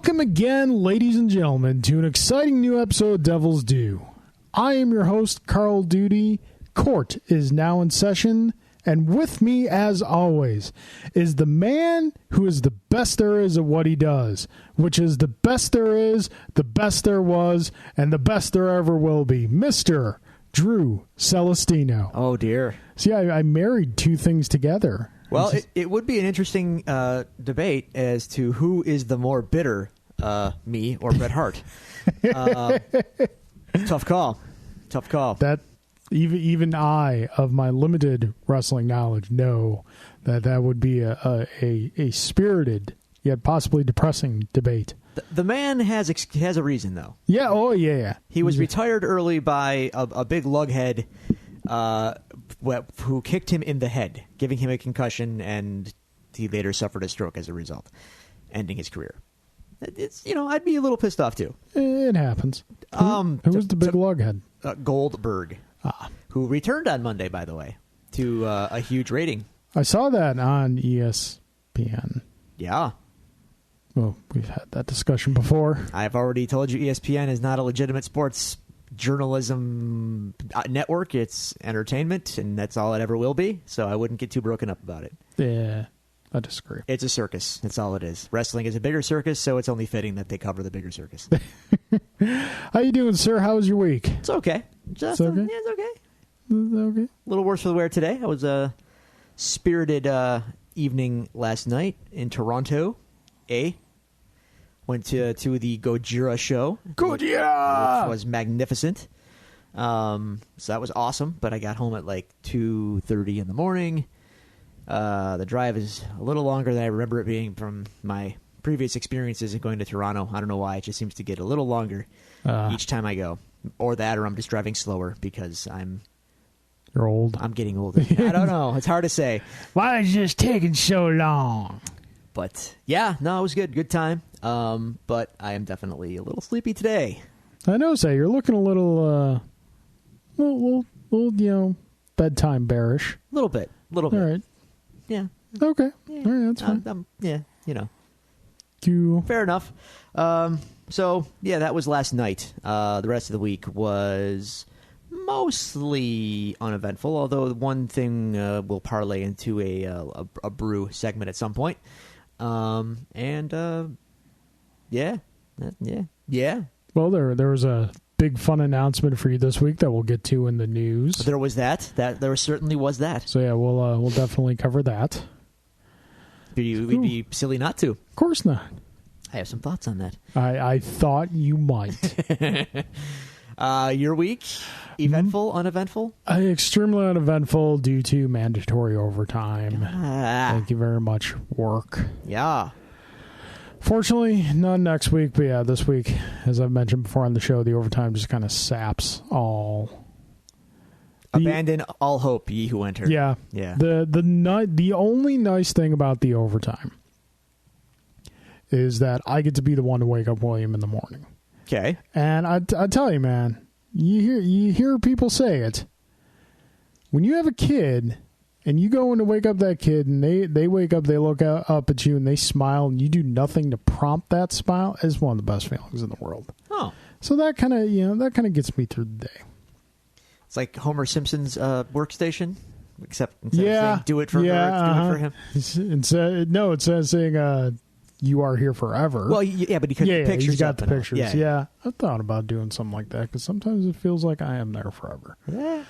Welcome again, ladies and gentlemen, to an exciting new episode of Devil's Due. I am your host, Carl Duty. Court is now in session, and with me, as always, is the man who is the best there is at what he does, which is the best there is, the best there was, and the best there ever will be, Mr. Drew Celestino. Oh, dear. See, I married two things together. Well, it would be an interesting debate as to who is the more bitter, me or Bret Hart. Tough call. Tough call. That even I, of my limited wrestling knowledge, know that would be a spirited yet possibly depressing debate. The man has a reason, though. Yeah. Oh, yeah. He was retired early by a big lughead who kicked him in the head, giving him a concussion, and he later suffered a stroke as a result, ending his career. It's I'd be a little pissed off too. It happens. Who was the big lughead? Goldberg, who returned on Monday, by the way, to a huge rating. I saw that on ESPN. Yeah. Well, we've had that discussion before. I've already told you ESPN is not a legitimate sports journalism network. It's entertainment, and that's all it ever will be, so I wouldn't get too broken up about it. Yeah, I disagree. It's a circus. That's all it is. Wrestling is a bigger circus, so it's only fitting that they cover the bigger circus. How you doing, sir? How was your week? It's okay. It's okay? Yeah, it's okay. It's okay. A little worse for the wear today. I was a spirited evening last night in Toronto. Went to the Gojira show. Gojira! Which was magnificent. So that was awesome, but I got home at like 2:30 in the morning. The drive is a little longer than I remember it being from my previous experiences in going to Toronto. I don't know why. It just seems to get a little longer each time I go. Or that, or I'm just driving slower because You're old. I'm getting older. I don't know. It's hard to say. Why is this taking so long? But yeah, no, it was good. Good time. But I am definitely a little sleepy today. I know, say you're looking a little, bedtime bearish. A little bit. All right. Yeah. Okay. Yeah. All right, that's fine. Yeah, fair enough. So yeah, that was last night. The rest of the week was mostly uneventful, although one thing will parlay into a brew segment at some point. Yeah. Well, there was a big fun announcement for you this week that we'll get to in the news. There was that. There certainly was that. So yeah, we'll definitely cover that. We'd be silly not to. Of course not. I have some thoughts on that. I thought you might. Your week? Eventful, uneventful? Extremely uneventful due to mandatory overtime. Thank you very much, work. Yeah. Fortunately, none next week, but yeah, this week, as I've mentioned before on the show, the overtime just kind of saps all. Abandon all hope, ye who enter. Yeah. The only nice thing about the overtime is that I get to be the one to wake up William in the morning. Okay. And I tell you, man, you hear people say it. When you have a kid and you go in to wake up that kid and they wake up, they look up at you and they smile and you do nothing to prompt that smile, is one of the best feelings in the world. Oh. So that kind of gets me through the day. It's like Homer Simpson's workstation, except instead of saying do it for her, it's do it for him. It says saying you are here forever. Well, yeah, but he pictures. He's got the pictures. Yeah. I thought about doing something like that because sometimes it feels like I am there forever. Yeah.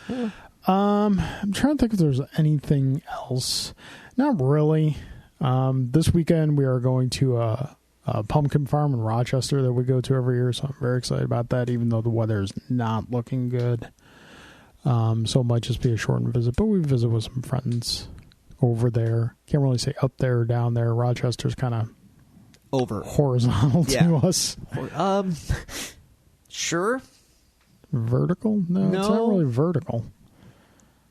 I'm trying to think if there's anything else. Not really. This weekend we are going to a pumpkin farm in Rochester that we go to every year, so I'm very excited about that, even though the weather is not looking good. So it might just be a shortened visit, but we visit with some friends over there. Can't really say up there or down there. Rochester's kind of over horizontal to us. Sure. Vertical? No, it's not really vertical.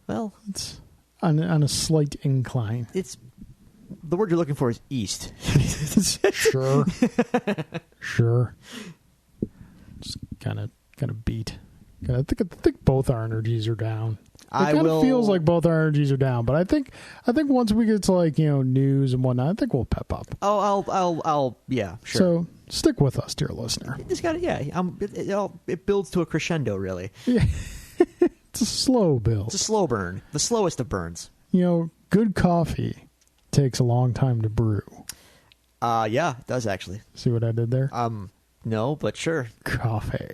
Well, it's on a slight incline. It's the word you're looking for is east. Sure. Just kind of beat. I think both our energies are down. It kind of feels like both our energies are down, but I think once we get to like news and whatnot, I think we'll pep up. Oh, I'll yeah, sure. So stick with us, dear listener. Just got it builds to a crescendo, really. Yeah. It's a slow build. It's a slow burn, the slowest of burns. Good coffee takes a long time to brew. Yeah, it does actually. See what I did there? No, but sure. Coffee.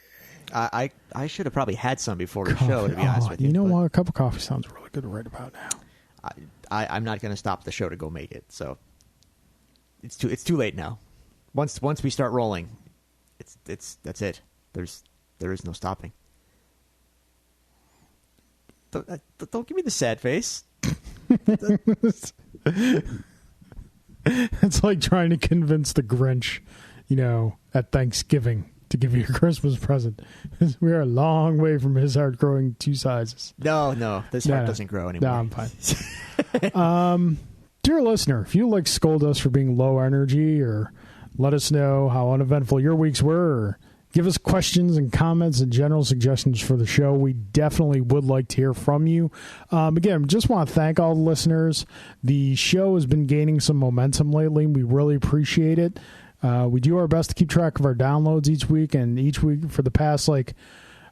I should have probably had some before the show, to be honest with you. You know what? A cup of coffee sounds really good right about now. I'm not going to stop the show to go make it, so it's too late now. Once we start rolling, that's it. There is no stopping. Don't give me the sad face. It's like trying to convince the Grinch, at Thanksgiving to give you a Christmas present. We are a long way from his heart growing 2 sizes. No, this heart doesn't grow anymore. No, I'm fine. Dear listener, if you'd like to scold us for being low energy, or let us know how uneventful your weeks were, or give us questions and comments and general suggestions for the show, we definitely would like to hear from you. Again, just want to thank all the listeners. The show has been gaining some momentum lately. We really appreciate it. We do our best to keep track of our downloads each week, and each week for the past 3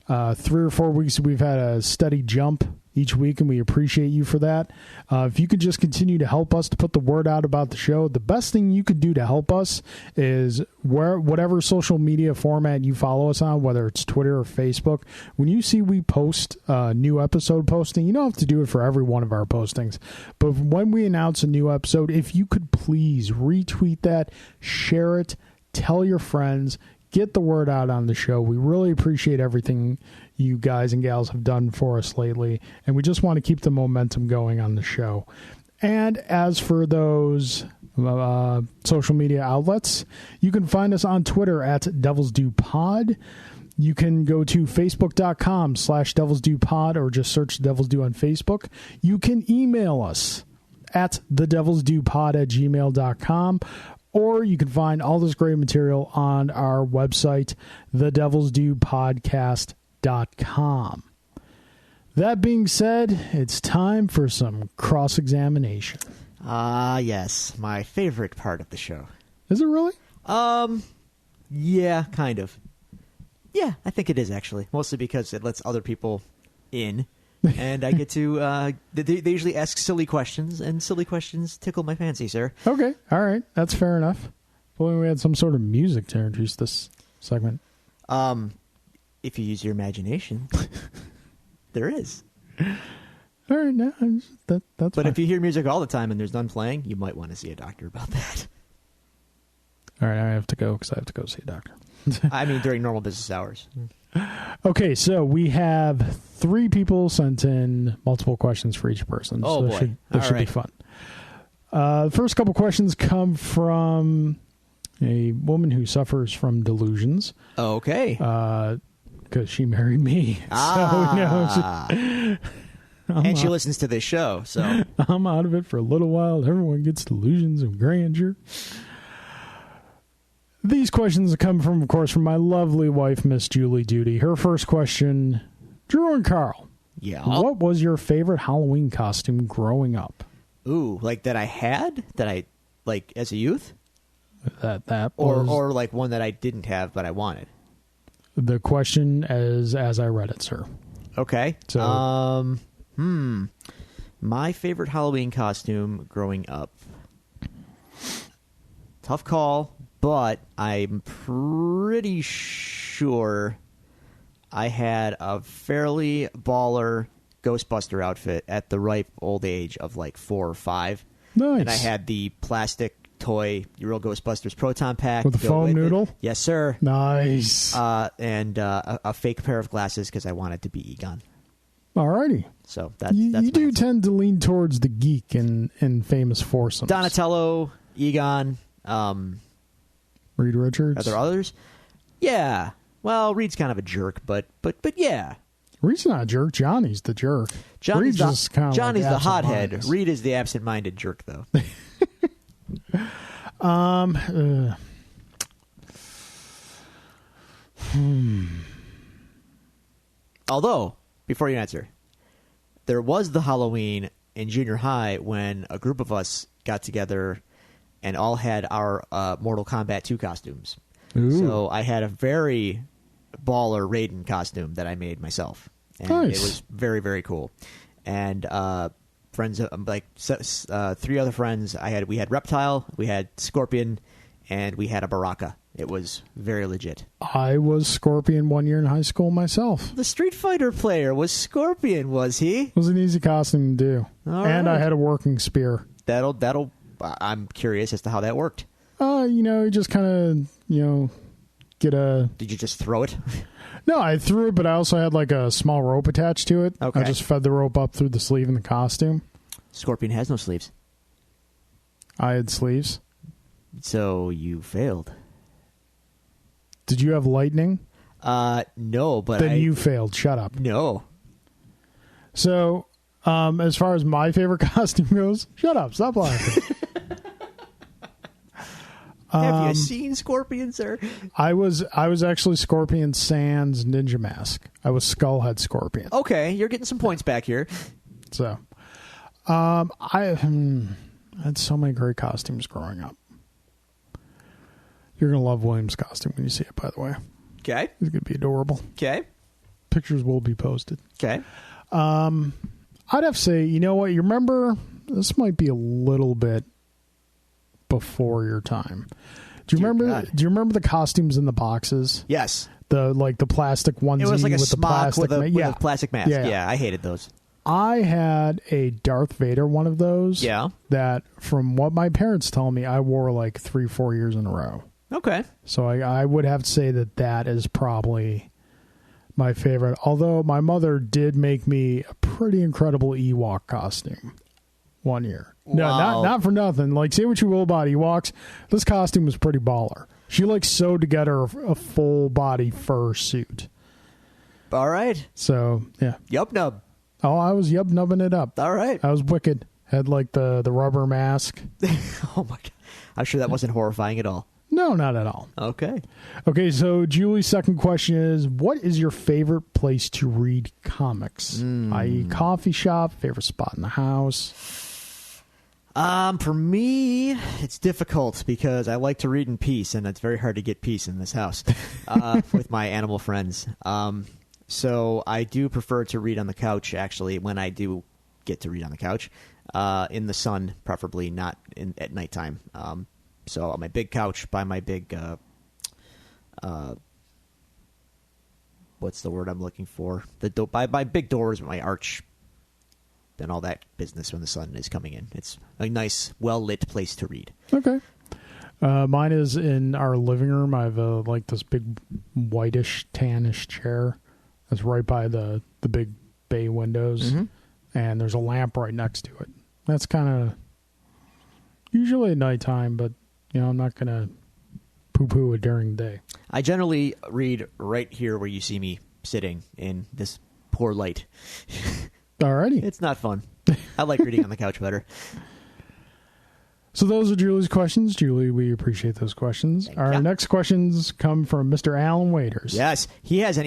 or 4 weeks, we've had a steady jump each week, and we appreciate you for that. If you could just continue to help us to put the word out about the show, the best thing you could do to help us is whatever social media format you follow us on, whether it's Twitter or Facebook, when you see we post a new episode posting, you don't have to do it for every one of our postings, but when we announce a new episode, if you could please retweet that, share it, tell your friends, get the word out on the show. We really appreciate everything you guys and gals have done for us lately, and we just want to keep the momentum going on the show. And as for those social media outlets, you can find us on Twitter at Devils Do Pod. You can go to facebook.com/Devils Do Pod, or just search Devils Do on Facebook. You can email us at thedevilsdopod@gmail.com. Or you can find all this great material on our website, thedevilsdopodcast.com. That being said, it's time for some cross-examination. Yes, my favorite part of the show. Is it really? Yeah, kind of. Yeah, I think it is, actually. Mostly because it lets other people in. And I get to, they usually ask silly questions, and silly questions tickle my fancy, sir. Okay, all right, that's fair enough. Well, we had some sort of music to introduce this segment. If you use your imagination, there is. All right, no, that's But fine. if you hear music all the time and there's none playing, you might want to see a doctor about that. All right, I have to go because I have to go see a doctor. I mean, during normal business hours. Okay, so we have 3 people sent in multiple questions for each person. Oh, so boy. This should be fun. The first couple questions come from a woman who suffers from delusions. Okay. Because she married me. And she listens to this show, so. I'm out of it for a little while. Everyone gets delusions of grandeur. These questions come from, of course, from my lovely wife, Miss Julie Duty. Her first question, Drew and Carl. Yeah. What was your favorite Halloween costume growing up? Ooh, like that I had? That I, like, as a youth? That was Or like one that I didn't have, but I wanted. The question as I read it, sir. Okay. So, my favorite Halloween costume growing up. Tough call, but I'm pretty sure I had a fairly baller Ghostbuster outfit at the ripe old age of like 4 or 5. Nice. And I had the plastic toy Real Ghostbusters Proton Pack. With the foam noodle? It. Yes, sir. Nice. And a fake pair of glasses because I wanted to be Egon. Alrighty. So that's you do answer. tend to lean towards the geek in famous foursomes. Donatello, Egon. Reed Richards. Are there others? Yeah. Well, Reed's kind of a jerk, but yeah. Reed's not a jerk. Johnny's the jerk. Johnny's just kind of Johnny's like the hothead. absent-minded. Reed is the absent-minded jerk, though. Although, before you answer, there was the Halloween in junior high when a group of us got together and all had our Mortal Kombat 2 costumes. Ooh. So I had a very baller Raiden costume that I made myself. And Nice. It was very, very cool. And friends, three other friends, we had Reptile, we had Scorpion, and we had a Baraka. It was very legit. I was Scorpion 1 year in high school myself. The Street Fighter player was Scorpion, was he? It was an easy costume to do. All and I right. had a working spear. That'll. I'm curious as to how that worked. You just kind of, get a... Did you just throw it? No, I threw it, but I also had like a small rope attached to it. Okay. I just fed the rope up through the sleeve in the costume. Scorpion has no sleeves, I had sleeves. so you failed. Did you have lightning? No, but Then you failed. Shut up. No. So, as far as my favorite costume goes, shut up. Stop laughing. Have you seen Scorpion, sir? I was actually Scorpion Sans Ninja Mask. I was Skullhead Scorpion. Okay, you're getting some points back here. So, I had so many great costumes growing up. You're gonna love William's costume when you see it. By the way, Okay. he's gonna be adorable. Okay. Pictures will be posted. Okay. I'd have to say, you know what? You remember, this might be a little bit before your time. Do you Dear remember? God. Do you remember the costumes in the boxes? Yes. The plastic onesie It was like a with the smock plastic. with a yeah, plastic mask. Yeah. Yeah, I hated those. I had a Darth Vader one of those. Yeah. That, from what my parents tell me, I wore like 3-4 years in a row. Okay. So I would have to say that is probably my favorite. Although my mother did make me a pretty incredible Ewok costume 1 year. No, Wow. not for nothing. Like, say what you will about Ewoks, this costume was pretty baller. She sewed together a full body fur suit. All right. So yeah. Yup nub. Oh, I was nubbing it up. All right. I was wicked. Had like the rubber mask. Oh my God. I'm sure that wasn't horrifying at all. No, not at all. Okay. Okay, so Julie's second question is, what is your favorite place to read comics? I.e. coffee shop, favorite spot in the house? For me, it's difficult because I like to read in peace, and it's very hard to get peace in this house with my animal friends. So I do prefer to read on the couch, actually, when I do get to read on the couch, in the sun, preferably, not at nighttime. So on my big couch by my big, what's the word I'm looking for? By my big doors, my arch, and all that business when the sun is coming in. It's a nice, well-lit place to read. Okay. Mine is in our living room. I have this big whitish, tannish chair that's right by the big bay windows, and there's a lamp right next to it. That's kind of usually at nighttime, but I'm not going to poo-poo it during the day. I generally read right here where you see me sitting in this poor light. Alrighty. It's not fun. I like reading on the couch better. So those are Julie's questions. Julie, we appreciate those questions. Our ya. next questions come from Mr. Alan Waiters. Yes, he has, and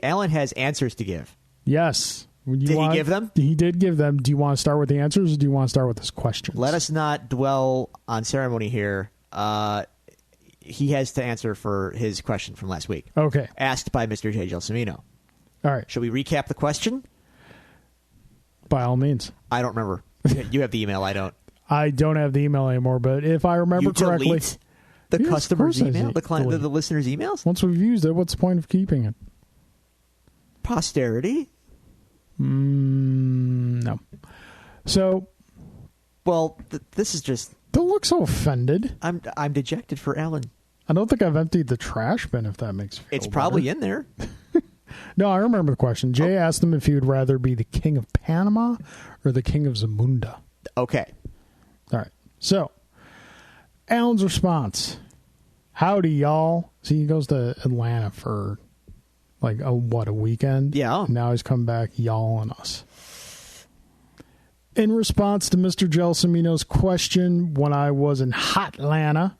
Alan has answers to give. Yes. Did he give them? He did give them. Do you want to start with the answers, or do you want to start with his questions? Let us not dwell on ceremony here. He has to answer for his question from last week, Okay. asked by Mr. J. Gelsomino. All right. Should we recap the question? By all means. I don't remember. You have the email. I don't. I don't have the email anymore, but if I remember You correctly, delete the Yes, of customer's course I email, the client, delete. the listener's emails. once we've used it, what's the point of keeping it? Posterity. No. So Well, this is just. don't look so offended. I'm dejected for Alan. I don't think I've emptied the trash bin, if that makes you feel It's probably better. in there. No, I remember the question. Jay asked him if he would rather be the king of Panama or the king of Zamunda. Okay. All right. So, Alan's response. Howdy, y'all. See, he goes to Atlanta for a weekend? Yeah. And now he's come back y'alling us. In response to Mr. Gelsomino's question, when I was in hot Atlanta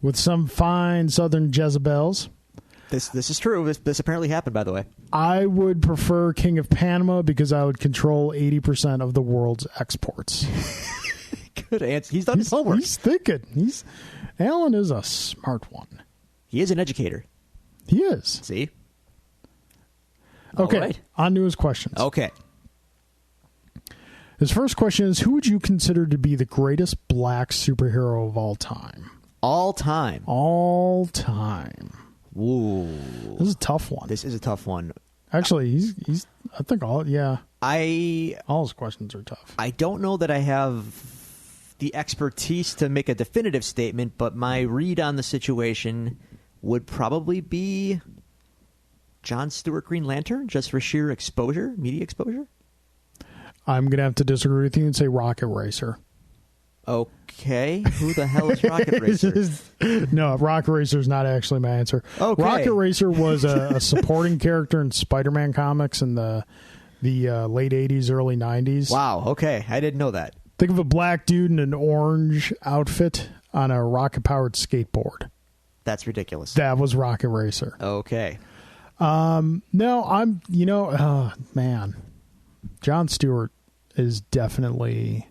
with some fine southern Jezebels, This is true. This apparently happened, by the way. I would prefer King of Panama because I would control 80% of the world's exports. Good answer. He's done his homework. He's thinking. Alan is a smart one. He is an educator. He is. See? Okay, All right. on to his questions. Okay. His first question is, who would you consider to be the greatest black superhero of all time? All time. All time. Ooh. This is a tough one. This is a tough one. Actually, he's I think all his questions are tough. I don't know that I have the expertise to make a definitive statement, but my read on the situation would probably be John Stewart Green Lantern, just for sheer exposure, media exposure. I'm going to have to disagree with you and say Rocket Racer. Okay. Who the hell is Rocket Racer? No, Rocket Racer is not actually my answer. Okay. Rocket Racer was a supporting character in Spider-Man comics in the late 80s, early 90s. Wow. Okay. I didn't know that. Think of a black dude in an orange outfit on a rocket-powered skateboard. That's ridiculous. That was Rocket Racer. Okay. No, man. John Stewart is definitely...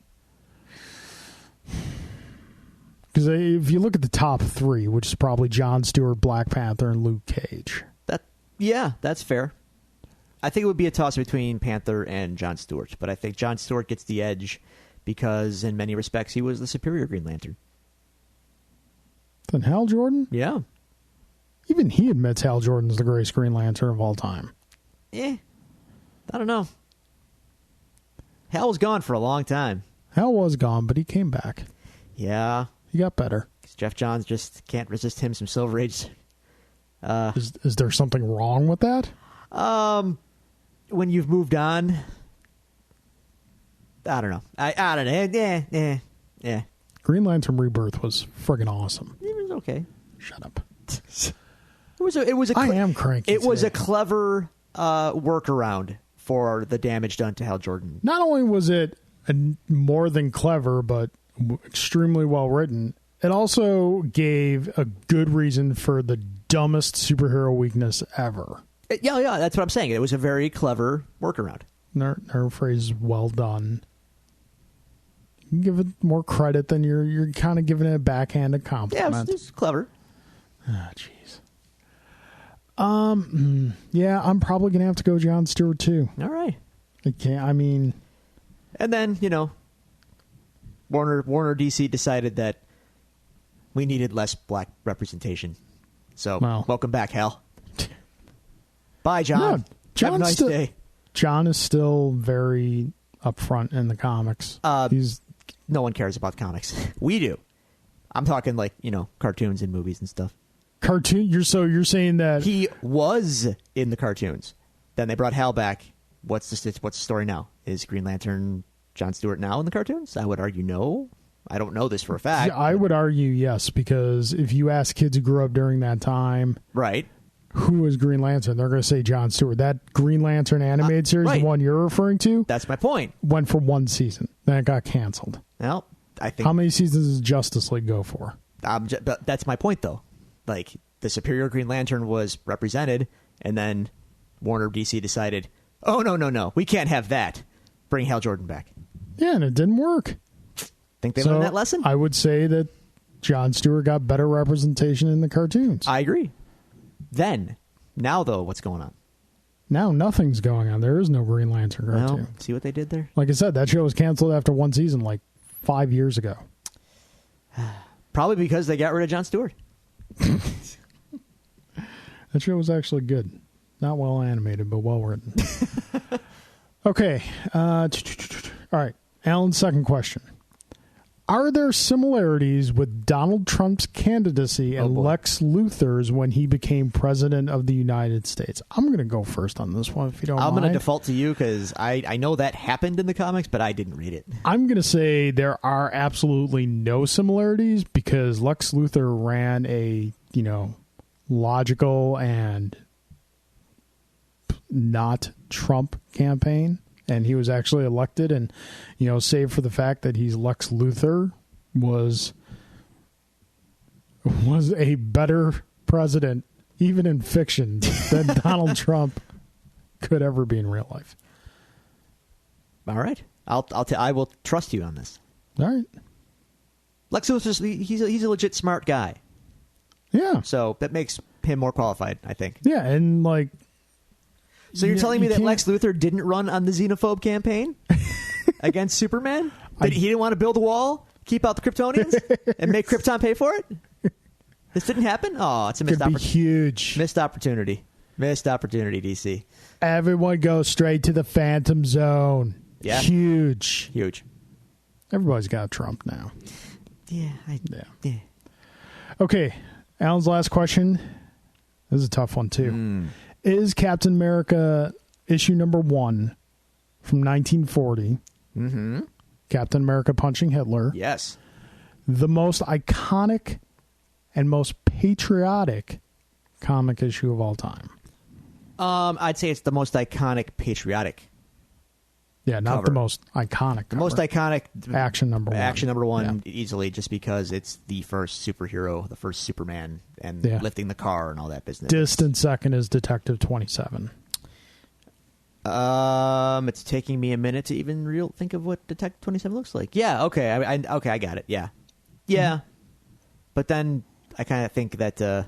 Because if you look at the top three, which is probably John Stewart, Black Panther, and Luke Cage. Yeah, that's fair. I think it would be a toss between Panther and John Stewart, but I think John Stewart gets the edge because in many respects he was the superior Green Lantern. Then Hal Jordan? Yeah. Even he admits Hal Jordan's the greatest Green Lantern of all time. I don't know. Hal was gone for a long time. Hal was gone, but he came back. Yeah. He got better. Jeff Johns just can't resist him some Silver Age. Is there something wrong with that? When you've moved on, I don't know. I don't know. Yeah. Green Lantern Rebirth was friggin' awesome. It was okay. Shut up. It was a I am cranky. It was today. a clever workaround for the damage done to Hal Jordan. Not only was it more than clever, but extremely well written, it also gave a good reason for the dumbest superhero weakness ever. Yeah, that's what I'm saying. It was a very clever workaround. Her phrase, well done. You can give it more credit than you're kind of giving it a backhanded compliment. Yeah, it was clever. Ah, jeez. Yeah, I'm probably gonna have to go John Stewart too. All right. And then, Warner DC decided that we needed less black representation. So, welcome back, Hal. Bye, John. No, Have a nice day. John is still very upfront in the comics. No one cares about comics. We do. I'm talking cartoons and movies and stuff. Cartoon? You're saying that he was in the cartoons. Then they brought Hal back. What's the story now? Is Green Lantern John Stewart now in the cartoons? I would argue no. I don't know this for a fact. I would argue yes, because if you ask kids who grew up during that time, right, who was Green Lantern, they're going to say John Stewart. That Green Lantern animated series, right. The one you're referring to, that's my point. Went for one season, then it got canceled. Well, I think how many seasons does Justice League go for? But that's my point, though. Like, the superior Green Lantern was represented, and then Warner DC decided, oh, no, we can't have that. Bring Hal Jordan back. Yeah, and it didn't work. Think they learned that lesson? I would say that John Stewart got better representation in the cartoons. I agree. Now, though, what's going on? Now nothing's going on. There is no Green Lantern cartoon. Well, see what they did there? Like I said, that show was canceled after one season, like 5 years ago. Probably because they got rid of John Stewart. That show was actually good. Not well animated, but well written. Okay. All right. Alan's second question. Are there similarities with Donald Trump's candidacy and Lex Luthor's when he became president of the United States? I'm going to go first on this one, if you don't mind. I'm going to default to you because I know that happened in the comics, but I didn't read it. I'm going to say there are absolutely no similarities because Lex Luthor ran a, logical and not Trump campaign. And he was actually elected, and, save for the fact that he's Lex Luthor, was a better president even in fiction, than Donald Trump could ever be in real life. All right. I will trust you on this. All right. Lex Luthor's he's a legit smart guy. Yeah. So that makes him more qualified, I think. Yeah, and like. So you're telling me that can't- Lex Luthor didn't run on the xenophobe campaign against Superman? That he didn't want to build a wall, keep out the Kryptonians, and make Krypton pay for it? This didn't happen? Oh, it's a missed could be opportunity. huge. Missed opportunity. Missed opportunity, DC. Everyone goes straight to the Phantom Zone. Yeah. Huge. Huge. Everybody's got Trump now. Yeah. Yeah. Okay. Alan's last question. This is a tough one, too. Is Captain America issue number 1 from 1940, Captain America punching Hitler, Yes. the most iconic and most patriotic comic issue of all time? I'd say it's the most iconic patriotic. Yeah, not Cover. the most iconic. The most iconic Action number 1. Action number 1 easily, just because it's the first superhero, the first Superman, and Yeah. lifting the car and all that business. Distant second is Detective 27. It's taking me a minute to even think of what Detective 27 looks like. Yeah, okay, I got it. Yeah, but then I kind of think that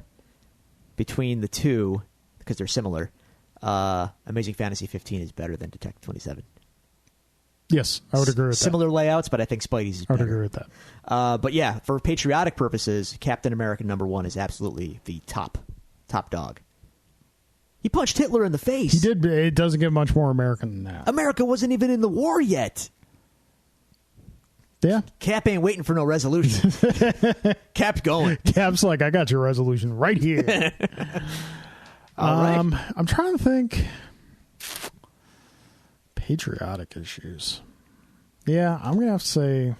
between the two, because they're similar, Amazing Fantasy 15 is better than Detective 27. Yes, I would agree with Similar layouts, but I think Spidey's is that. I would better. agree with that. But yeah, for patriotic purposes, Captain America number 1 is absolutely the top dog. He punched Hitler in the face. He did. It doesn't get much more American than that. America wasn't even in the war yet. Yeah. Cap ain't waiting for no resolution. Cap's going. Cap's like, I got your resolution right here. All right. I'm trying to think. Patriotic issues. Yeah, I'm gonna have to say.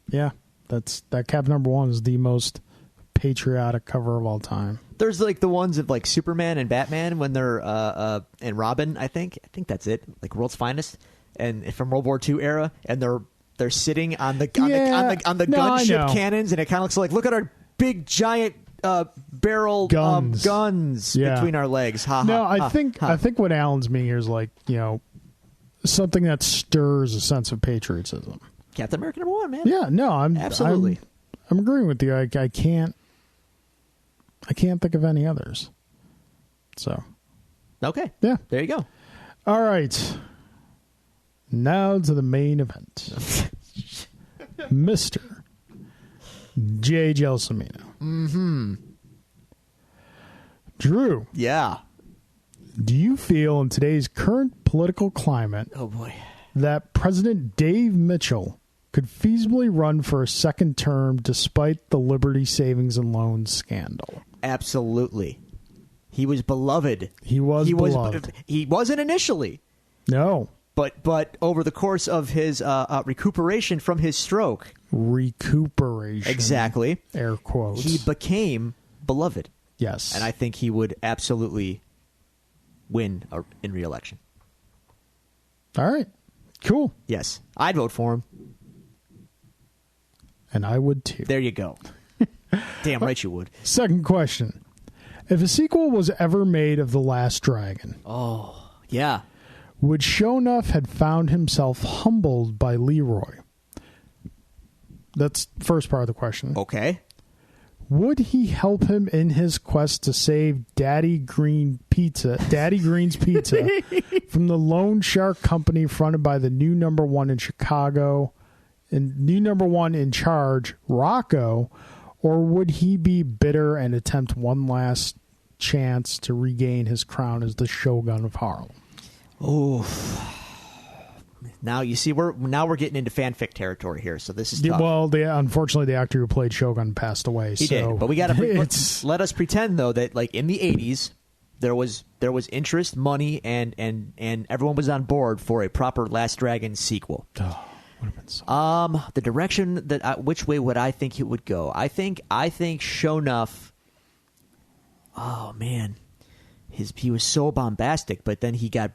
Yeah, that Cap number 1 is the most patriotic cover of all time. There's like the ones of like Superman and Batman when they're and Robin. I think that's it. Like World's Finest and from World War II era, and they're sitting on the gunship cannons, and it kind of looks like, look at our big giant barrel guns between our legs. I think what Alan's meaning here is like, something that stirs a sense of patriotism. Captain America number 1, man. Yeah, no, I'm absolutely. I'm agreeing with you. I can't think of any others. So, okay, yeah, there you go. All right, now to the main event, Mr. J. Gelsomino. Drew. Yeah. Do you feel in today's current political climate, oh boy, that President Dave Mitchell could feasibly run for a second term despite the Liberty Savings and Loans scandal? Absolutely. He was beloved. He was beloved. He wasn't initially. No. But over the course of his recuperation from his stroke. Recuperation. Exactly. Air quotes. He became beloved. Yes. And I think he would absolutely win in re-election. All right. Cool. Yes. I'd vote for him. And I would too. There you go. Damn right you would. Second question. If a sequel was ever made of The Last Dragon, oh, yeah, would Sho'nuff had found himself humbled by Leroy? That's the first part of the question. Okay. Would he help him in his quest to save Daddy Green's Pizza from the loan shark company fronted by the new number 1 in Chicago and new number 1 in charge, Rocco? Or would he be bitter and attempt one last chance to regain his crown as the Shogun of Harlem? Oh, now you see we're getting into fanfic territory here, so this is tough. Well, unfortunately, the actor who played Shogun passed away. He did, but we got to let us pretend though that like in the 80s there was interest, money, and everyone was on board for a proper Last Dragon sequel. Oh, would have been so. The direction which way would I think it would go? I think Sho'nuff. Oh man. He was so bombastic, but then he got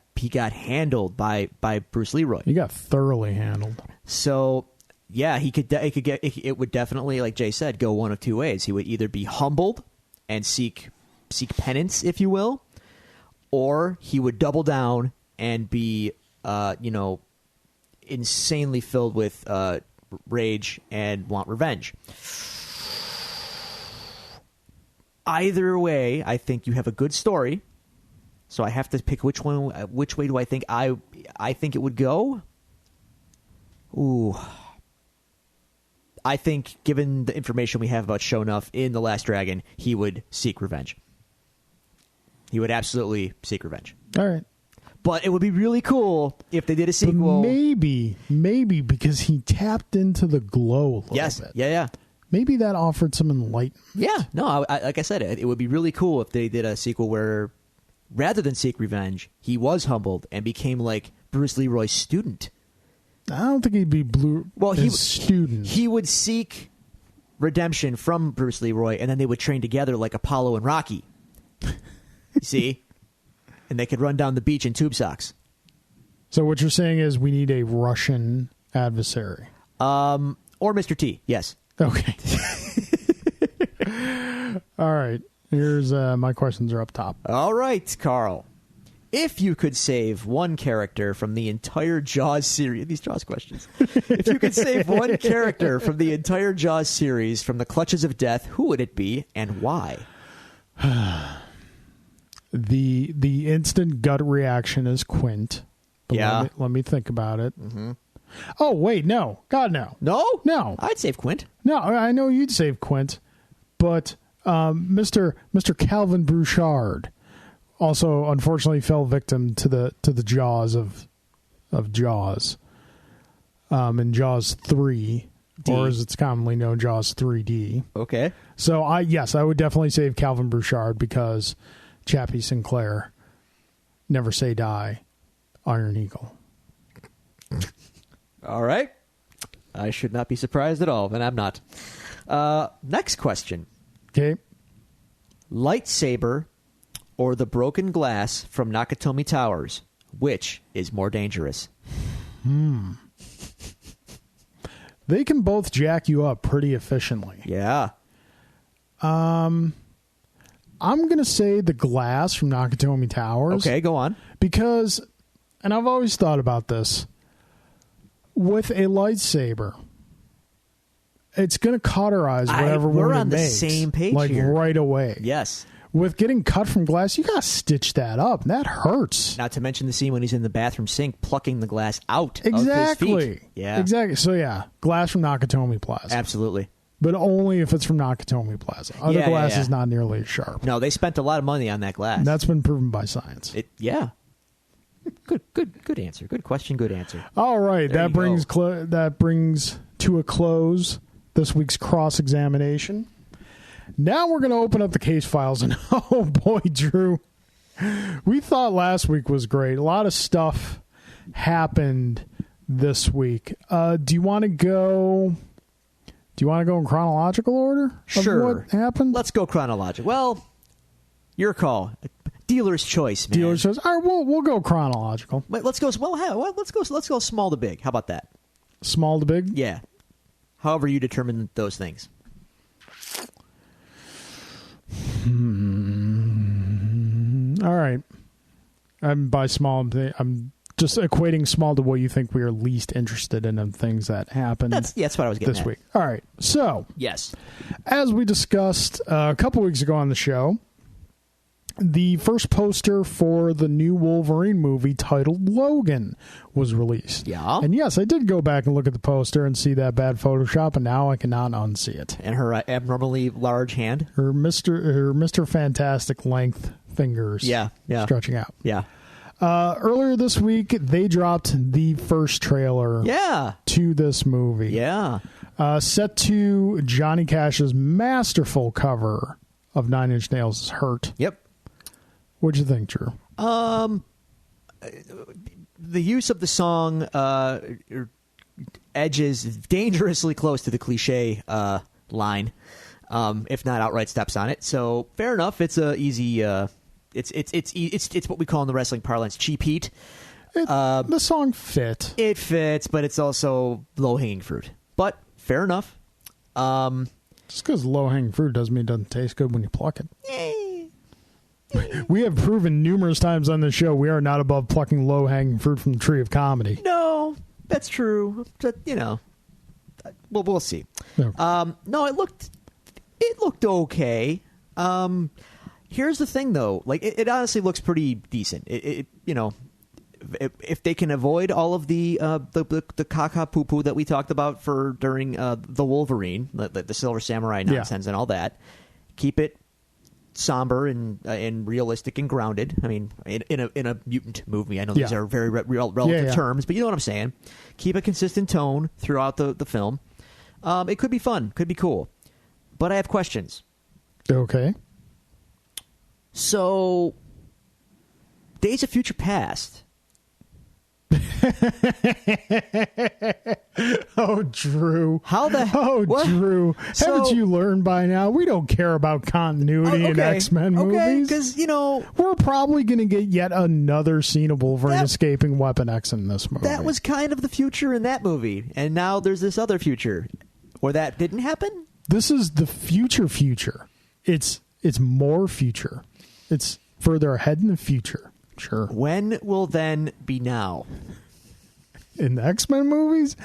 handled by Bruce Leroy. He got thoroughly handled. So yeah, it would definitely, like Jay said, go one of two ways. He would either be humbled and seek seek penance, if you will, or he would double down and be, insanely filled with rage and want revenge. Either way, I think you have a good story. So I have to pick which way do I think I think it would go? Ooh. I think, given the information we have about Sho'nuff in The Last Dragon, he would seek revenge. He would absolutely seek revenge. All right. But it would be really cool if they did a sequel. But maybe because he tapped into the glow a little bit. Yeah. Maybe that offered some enlightenment. Yeah, no, like I said, it would be really cool if they did a sequel where, rather than seek revenge, he was humbled and became like Bruce Leroy's student. I don't think he'd be his student. He would seek redemption from Bruce Leroy, and then they would train together like Apollo and Rocky. You see? And they could run down the beach in tube socks. So what you're saying is we need a Russian adversary. Or Mr. T, yes. Okay. All right. Here's my questions are up top. All right, Carl. If you could save one character from the entire Jaws series, these Jaws questions. If you could save one character from the entire Jaws series from the clutches of death, who would it be and why? The instant gut reaction is Quint. But Yeah. Let me think about it. Mm-hmm. Oh, wait, no. God, no. No? I'd save Quint. No, I know you'd save Quint, but Mr. Calvin Bouchard also unfortunately fell victim to the jaws of Jaws. In Jaws 3, or as it's commonly known, Jaws 3D. Okay. So I would definitely save Calvin Bouchard because Chappie Sinclair, Never Say Die, Iron Eagle. All right. I should not be surprised at all, and I'm not. Next question. Okay. Lightsaber or the broken glass from Nakatomi Towers, which is more dangerous? They can both jack you up pretty efficiently. Yeah. I'm going to say the glass from Nakatomi Towers. Okay, go on. Because, and I've always thought about this, with a lightsaber, it's going to cauterize whatever we're wound on it the makes, same page like here. right away. Yes. With getting cut from glass, you got to stitch that up. And that hurts. Not to mention the scene when he's in the bathroom sink plucking the glass out of Exactly. his feet. Yeah. Exactly. So, yeah, glass from Nakatomi Plaza. Absolutely. But only if it's from Nakatomi Plaza. Other Yeah, glass yeah. is not nearly as sharp. No, they spent a lot of money on that glass. And that's been proven by science. Yeah. Good answer. Good question, good answer. All right, There that you brings that brings to a close this week's cross-examination. Now we're going to open up the case files, and oh boy, Drew, we thought last week was great. A lot of stuff happened this week. Do you want to go in chronological order? Of Sure. what happened? Let's go chronological. Well, your call. Dealer's choice, man. Dealer says, all right, we'll go chronological. Wait, let's go. Well, let's go small to big. How about that? Small to big? Yeah. However you determine those things. All right. By small, I'm just equating small to what you think we are least interested in things that happened That's what I was getting this at. week. All right. So, Yes. as we discussed a couple weeks ago on the show, the first poster for the new Wolverine movie titled Logan was released. Yeah. And yes, I did go back and look at the poster and see that bad Photoshop, and now I cannot unsee it. And her abnormally large hand. Her Mr. Fantastic length fingers Yeah. stretching out. Yeah. Earlier this week, they dropped the first trailer Yeah. to this movie. Yeah. Set to Johnny Cash's masterful cover of Nine Inch Nails' Hurt. Yep. What'd you think, Drew? The use of the song edges dangerously close to the cliche line, if not outright steps on it. So fair enough. It's a easy. It's what we call in the wrestling parlance cheap heat. The song fit. It fits, but it's also low hanging fruit. But fair enough. Just because low-hanging fruit doesn't mean it doesn't taste good when you pluck it. We have proven numerous times on the show we are not above plucking low-hanging fruit from the tree of comedy. No, that's true. But, well, we'll see. No. No, it looked okay. Here's the thing, though. Like, it honestly looks pretty decent. If they can avoid all of the caca poo poo that we talked about during the Wolverine, the Silver Samurai nonsense and all that, keep it somber and realistic and grounded. I mean, in a mutant movie, I know these are very relative terms, but you know what I'm saying. Keep a consistent tone throughout the film. It could be fun, could be cool, but I have questions. Okay. So, Days of Future Past. Oh, Drew. What? Drew. So, haven't you learned by now? We don't care about continuity in X-Men movies. Because, we're probably going to get yet another scene of Wolverine escaping Weapon X in this movie. That was kind of the future in that movie. And now there's this other future where that didn't happen? This is the future. It's more future. It's further ahead in the future. Sure. When will then be now? In the X-Men movies?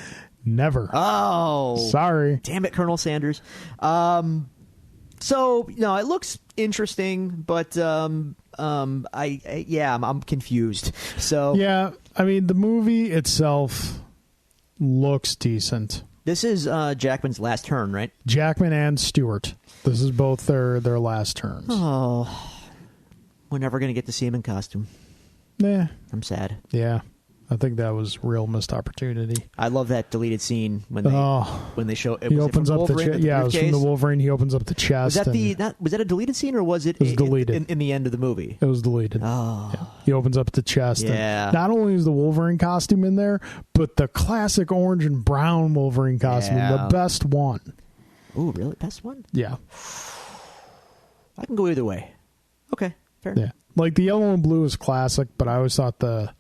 Never. Oh. Sorry. Damn it, Colonel Sanders. So, it looks interesting, but I'm confused. So yeah, I mean, the movie itself looks decent. This is Jackman's last turn, right? Jackman and Stewart. This is both their last turns. Oh. We're never going to get to see him in costume. Yeah. I'm sad. Yeah. I think that was real missed opportunity. I love that deleted scene when they show. He opens up the chest. Yeah, it was from the Wolverine. He opens up the chest. Was that a deleted scene or was it? It was deleted in the end of the movie. It was deleted. Oh, yeah. He opens up the chest. Yeah. And not only is the Wolverine costume in there, but the classic orange and brown Wolverine costume, the best one. Oh, really? Best one? Yeah. I can go either way. Okay, fair. Yeah, like the yellow and blue is classic, but I always thought the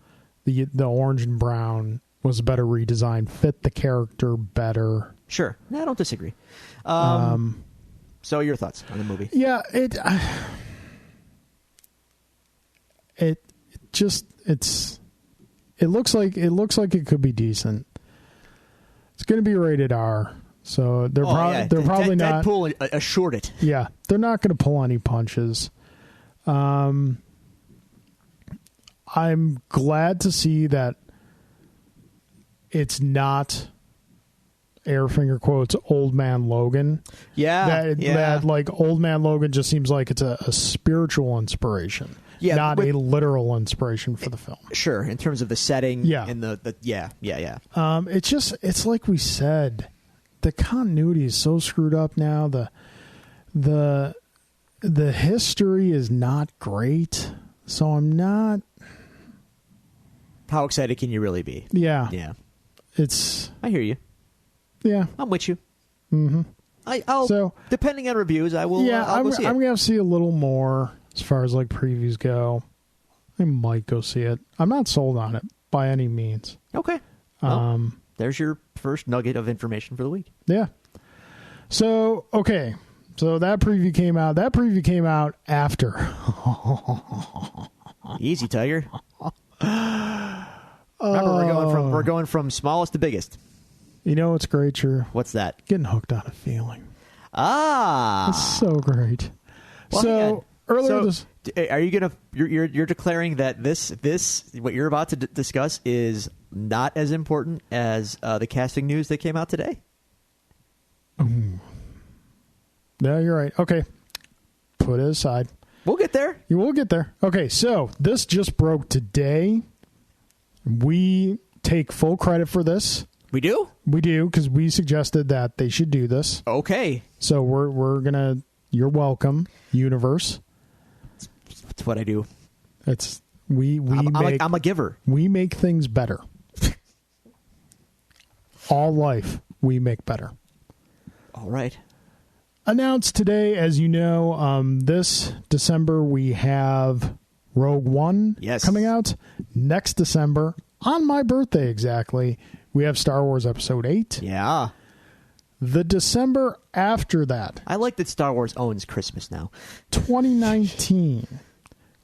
orange and brown was a better redesign, fit the character better. Sure. No, I don't disagree. So your thoughts on the movie? Yeah, it looks like it could be decent. It's going to be rated R, so they're probably not. Deadpool assured it. Yeah, they're not going to pull any punches. I'm glad to see that it's not, air finger quotes, Old Man Logan. Yeah. That like Old Man Logan just seems like it's a spiritual inspiration. Yeah, not a literal inspiration for the film. Sure, in terms of the setting. Yeah. And the it's like we said, the continuity is so screwed up now. The history is not great, so I'm not. How excited can you really be? Yeah. Yeah. I hear you. Yeah. I'm with you. Mm-hmm. So depending on reviews, I will. Yeah, I'm going to see a little more as far as like previews go. I might go see it. I'm not sold on it by any means. Okay. Well, there's your first nugget of information for the week. Yeah. So, okay. So that preview came out. That preview came out after. Easy, Tiger. Remember, we're going from smallest to biggest. You know what's great, Drew? What's that? Getting hooked on a feeling. Ah, it's so great. Well, so earlier, are you gonna? You're declaring that this what you're about to discuss is not as important as the casting news that came out today? No, you're right. Okay, put it aside. We'll get there. You will get there. Okay, so this just broke today. We take full credit for this. We do? We do, because we suggested that they should do this. Okay. So we're gonna. You're welcome, universe. That's what I do. I'm a giver. We make things better. All life we make better. All right. Announced today, as you know, this December we have Rogue One coming out. Next December, on my birthday exactly, we have Star Wars Episode 8. Yeah. The December after that. I like that Star Wars owns Christmas now. 2019.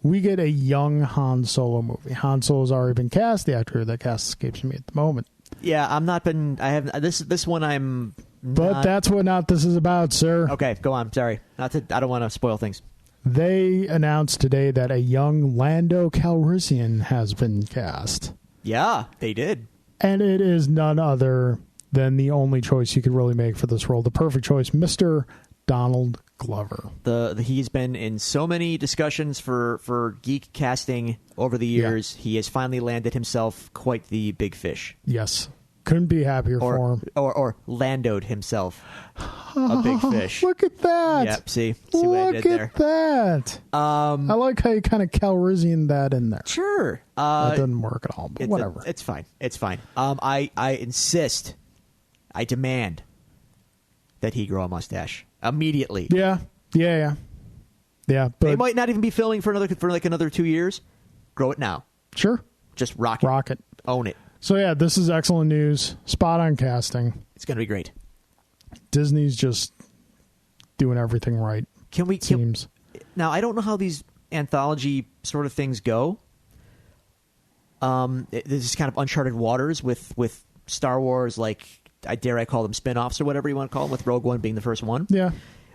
we get a young Han Solo movie. Han Solo's already been cast. The actor that cast escapes me at the moment. Yeah, I'm not been. I have this one. I'm. But not, that's what not this is about, sir. okay. Go on. Sorry, not to. I don't want to spoil things. They announced today that a young Lando Calrissian has been cast. Yeah, they did. And it is none other than the only choice you could really make for this role. The perfect choice, Mr. Donald Glover. He's been in so many discussions for geek casting over the years. Yeah. He has finally landed himself quite the big fish. Yes. Couldn't be happier for him. Or Landoed himself a big fish. Look at that. Yep, see what I did there. Look at that. I like how you kind of Calrissian that in there. Sure. That doesn't work at all, but whatever. It's fine. It's fine. I insist, I demand that he grow a mustache immediately. Yeah, but they might not even be filming for another 2 years. Grow it now. Sure. Just rock it. Own it. So yeah, this is excellent news. Spot on casting. It's going to be great. Disney's just doing everything right. Seems. Now, I don't know how these anthology sort of things go. This is kind of uncharted waters with Star Wars, like, I call them spin-offs or whatever you want to call them, with Rogue One being the first one. Yeah.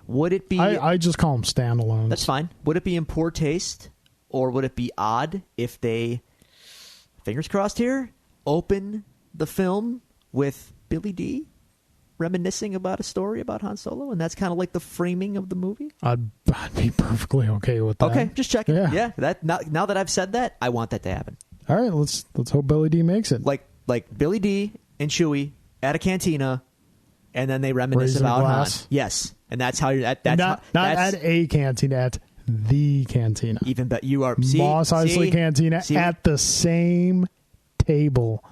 Would it be... I just call them standalones. That's fine. Would it be in poor taste, or would it be odd if they, fingers crossed here, open the film with Billy D reminiscing about a story about Han Solo, and that's kind of like the framing of the movie? I'd be perfectly okay with that. Okay, just checking. Yeah. Now that I've said that, I want that to happen. All right, let's hope Billy D makes it. Like Billy D and Chewie at a cantina, and then they reminisce Raising about Han. glass. Yes, and that's how you're. That's not at a cantina, at the cantina. Even better, you are Mos Eisley Cantina at the same table.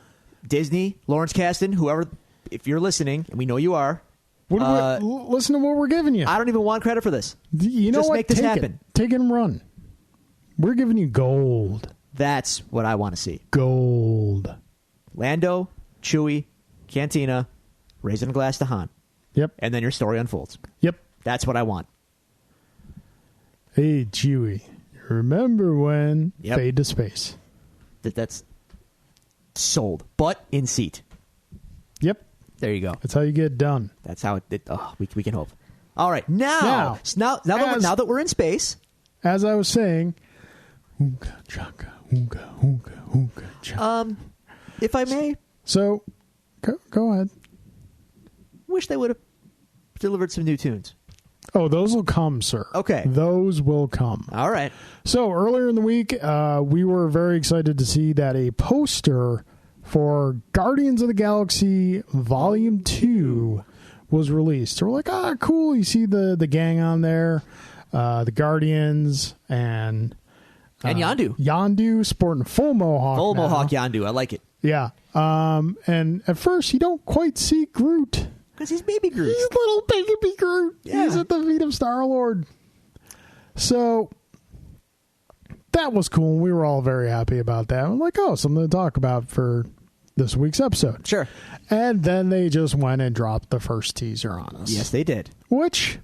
Disney, Lawrence Kasdan, whoever, if you're listening, and we know you are. Listen to what we're giving you. I don't even want credit for this. You know Just what? make this happen. Take it and run. We're giving you gold. That's what I want to see. Gold. Lando, Chewie, Cantina, raising a glass to Han. Yep. And then your story unfolds. Yep. That's what I want. Hey, Chewie, remember when? Yep. Fade to space. That's sold, but in seat. Yep. There you go. That's how you get done. That's how we can hope. All right, now that we're in space, as I was saying, oonka chaka, oonka oonka oonka chaka. If I may, so go ahead. Wish they would have delivered some new tunes. Oh, those will come, sir. Okay. Those will come. All right. So earlier in the week, we were very excited to see that a poster for Guardians of the Galaxy Volume 2 was released. So we're like, cool. You see the gang on there, the Guardians, and Yondu. Yondu sporting full mohawk. Full mohawk Yondu. I like it. Yeah. And at first, you don't quite see Groot. Because he's baby Groot. He's little baby Groot. Yeah. He's at the feet of Star-Lord. So that was cool. We were all very happy about that. I'm like, something to talk about for this week's episode. Sure. And then they just went and dropped the first teaser on us. Yes, they did. Which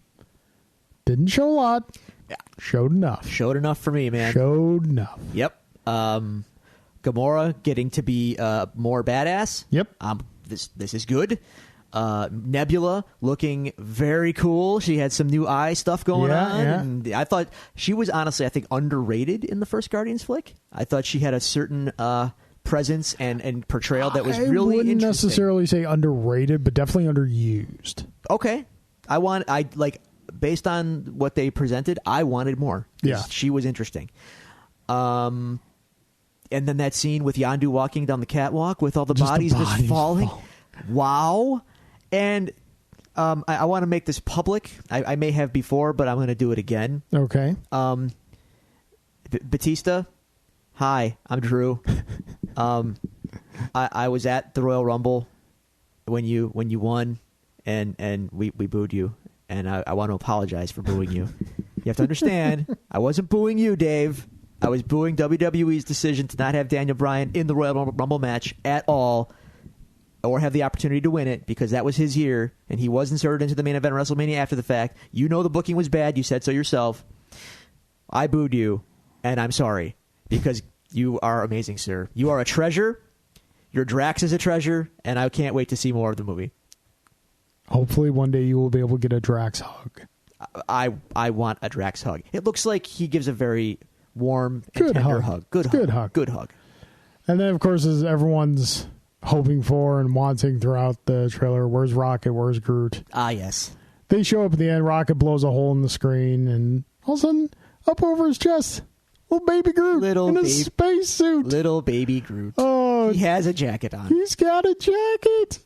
didn't show a lot. Yeah. Showed enough. Showed enough for me, man. Showed enough. Yep. Gamora getting to be more badass. Yep. This is good. Nebula looking very cool. She had some new eye stuff going on. Yeah. And I thought she was honestly, I think, underrated in the first Guardians flick. I thought she had a certain presence and portrayal that was really interesting. I wouldn't necessarily say underrated, but definitely underused. Okay. Based on what they presented, I wanted more. Yeah. She was interesting. And then that scene with Yondu walking down the catwalk with all the bodies just falling. Wow. And I want to make this public. I may have before, but I'm going to do it again. Okay. Batista, hi, I'm Drew. I was at the Royal Rumble when you won, and we booed you, and I want to apologize for booing you. You have to understand, I wasn't booing you, Dave. I was booing WWE's decision to not have Daniel Bryan in the Royal Rumble match at all, or have the opportunity to win it, because that was his year, and he was inserted into the main event of WrestleMania after the fact. You know the booking was bad. You said so yourself. I booed you. and I'm sorry, because you are amazing, sir. You are a treasure. Your Drax is a treasure, and I can't wait to see more of the movie. Hopefully one day you will be able to get a Drax hug. I want a Drax hug. It looks like he gives a very warm and Good tender hug. hug. Good hug. Good hug. And then, of course, as everyone's hoping for and wanting throughout the trailer, where's Rocket? Where's Groot? Ah, yes. They show up at the end. Rocket blows a hole in the screen, and all of a sudden, up over his chest, little baby Groot in a spacesuit. Little baby Groot. Oh, he has a jacket on. He's got a jacket.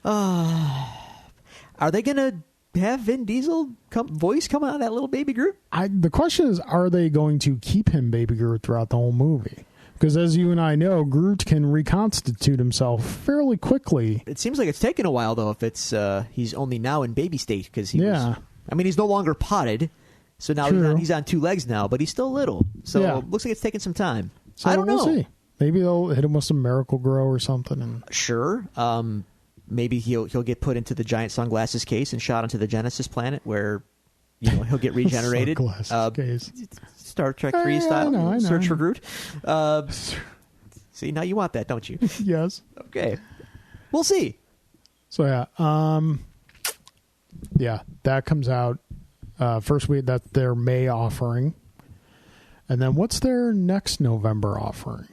Are they going to have Vin Diesel voice come out of that little baby Groot? The question is, are they going to keep him baby Groot throughout the whole movie? Because as you and I know, Groot can reconstitute himself fairly quickly. It seems like it's taken a while, though, if it's he's only now in baby state. Because he's no longer potted, so now he's on 2 legs now, but he's still little. So it looks like it's taking some time. So I don't know. We'll see. Maybe they'll hit him with some Miracle Grow or something. And sure. Maybe he'll get put into the giant sunglasses case and shot onto the Genesis planet where he'll get regenerated. Case. Star Trek 3 style. I know. Search for Groot. See, now you want that, don't you? Yes. Okay. We'll see. So that comes out first week. That's their May offering. And then what's their next November offering?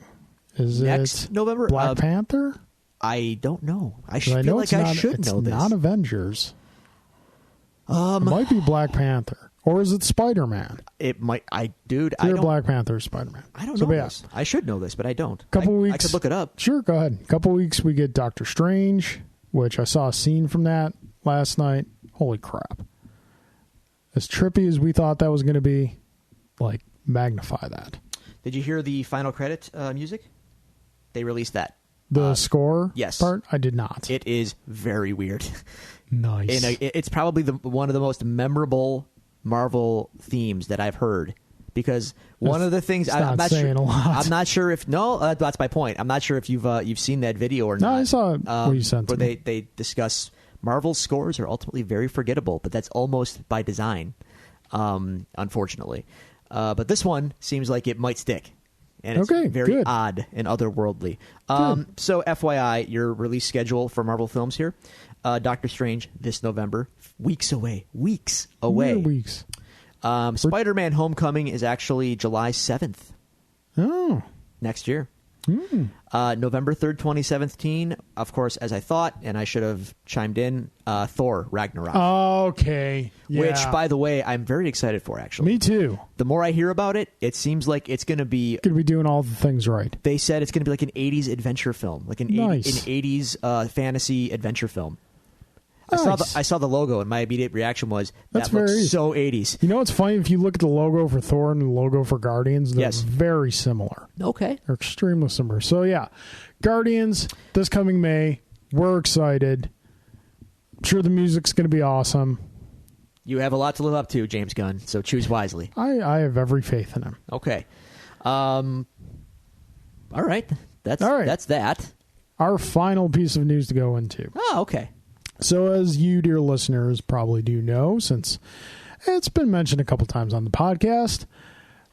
Is it November Black Panther? I don't know. I feel like I should know this. It's not Avengers. It might be Black Panther. Or is it Spider-Man? It might. Black Panther or Spider-Man. I don't know this. I should know this, but I don't. Couple weeks. I could look it up. Sure, go ahead. Couple weeks we get Doctor Strange, which I saw a scene from that last night. Holy crap. As trippy as we thought that was going to be, magnify that. Did you hear the final credit music? They released that. The score yes. part? I did not. It is very weird. Nice. And it's probably one of the most memorable Marvel themes that I've heard. Because one of the things I'm not saying a lot. I'm not sure if that's my point. I'm not sure if you've seen that video or not. No, I saw what you sent to me. They discuss Marvel's scores are ultimately very forgettable, but that's almost by design, unfortunately. But this one seems like it might stick. And it's very odd and otherworldly. So, FYI, your release schedule for Marvel films here. Doctor Strange this November. Weeks away. Mere weeks. Spider-Man Homecoming is actually July 7th. Oh. Next year. November 3rd, 2017. Of course, as I thought, and I should have chimed in, Thor Ragnarok. Okay. Yeah. Which, by the way, I'm very excited for, actually. Me too. The more I hear about it, it seems like it's going to be... doing all the things right. They said it's going to be like an 80s adventure film. Like an 80s fantasy adventure film. Nice. I saw the logo, and my immediate reaction was, that looks so 80s. You know what's funny? If you look at the logo for Thor and the logo for Guardians, they're very similar. Okay. They're extremely similar. So, yeah. Guardians, this coming May. We're excited. I'm sure the music's going to be awesome. You have a lot to live up to, James Gunn, so choose wisely. I have every faith in him. Okay. All right. That's that. Our final piece of news to go into. Oh, okay. So as you, dear listeners, probably do know, since it's been mentioned a couple times on the podcast,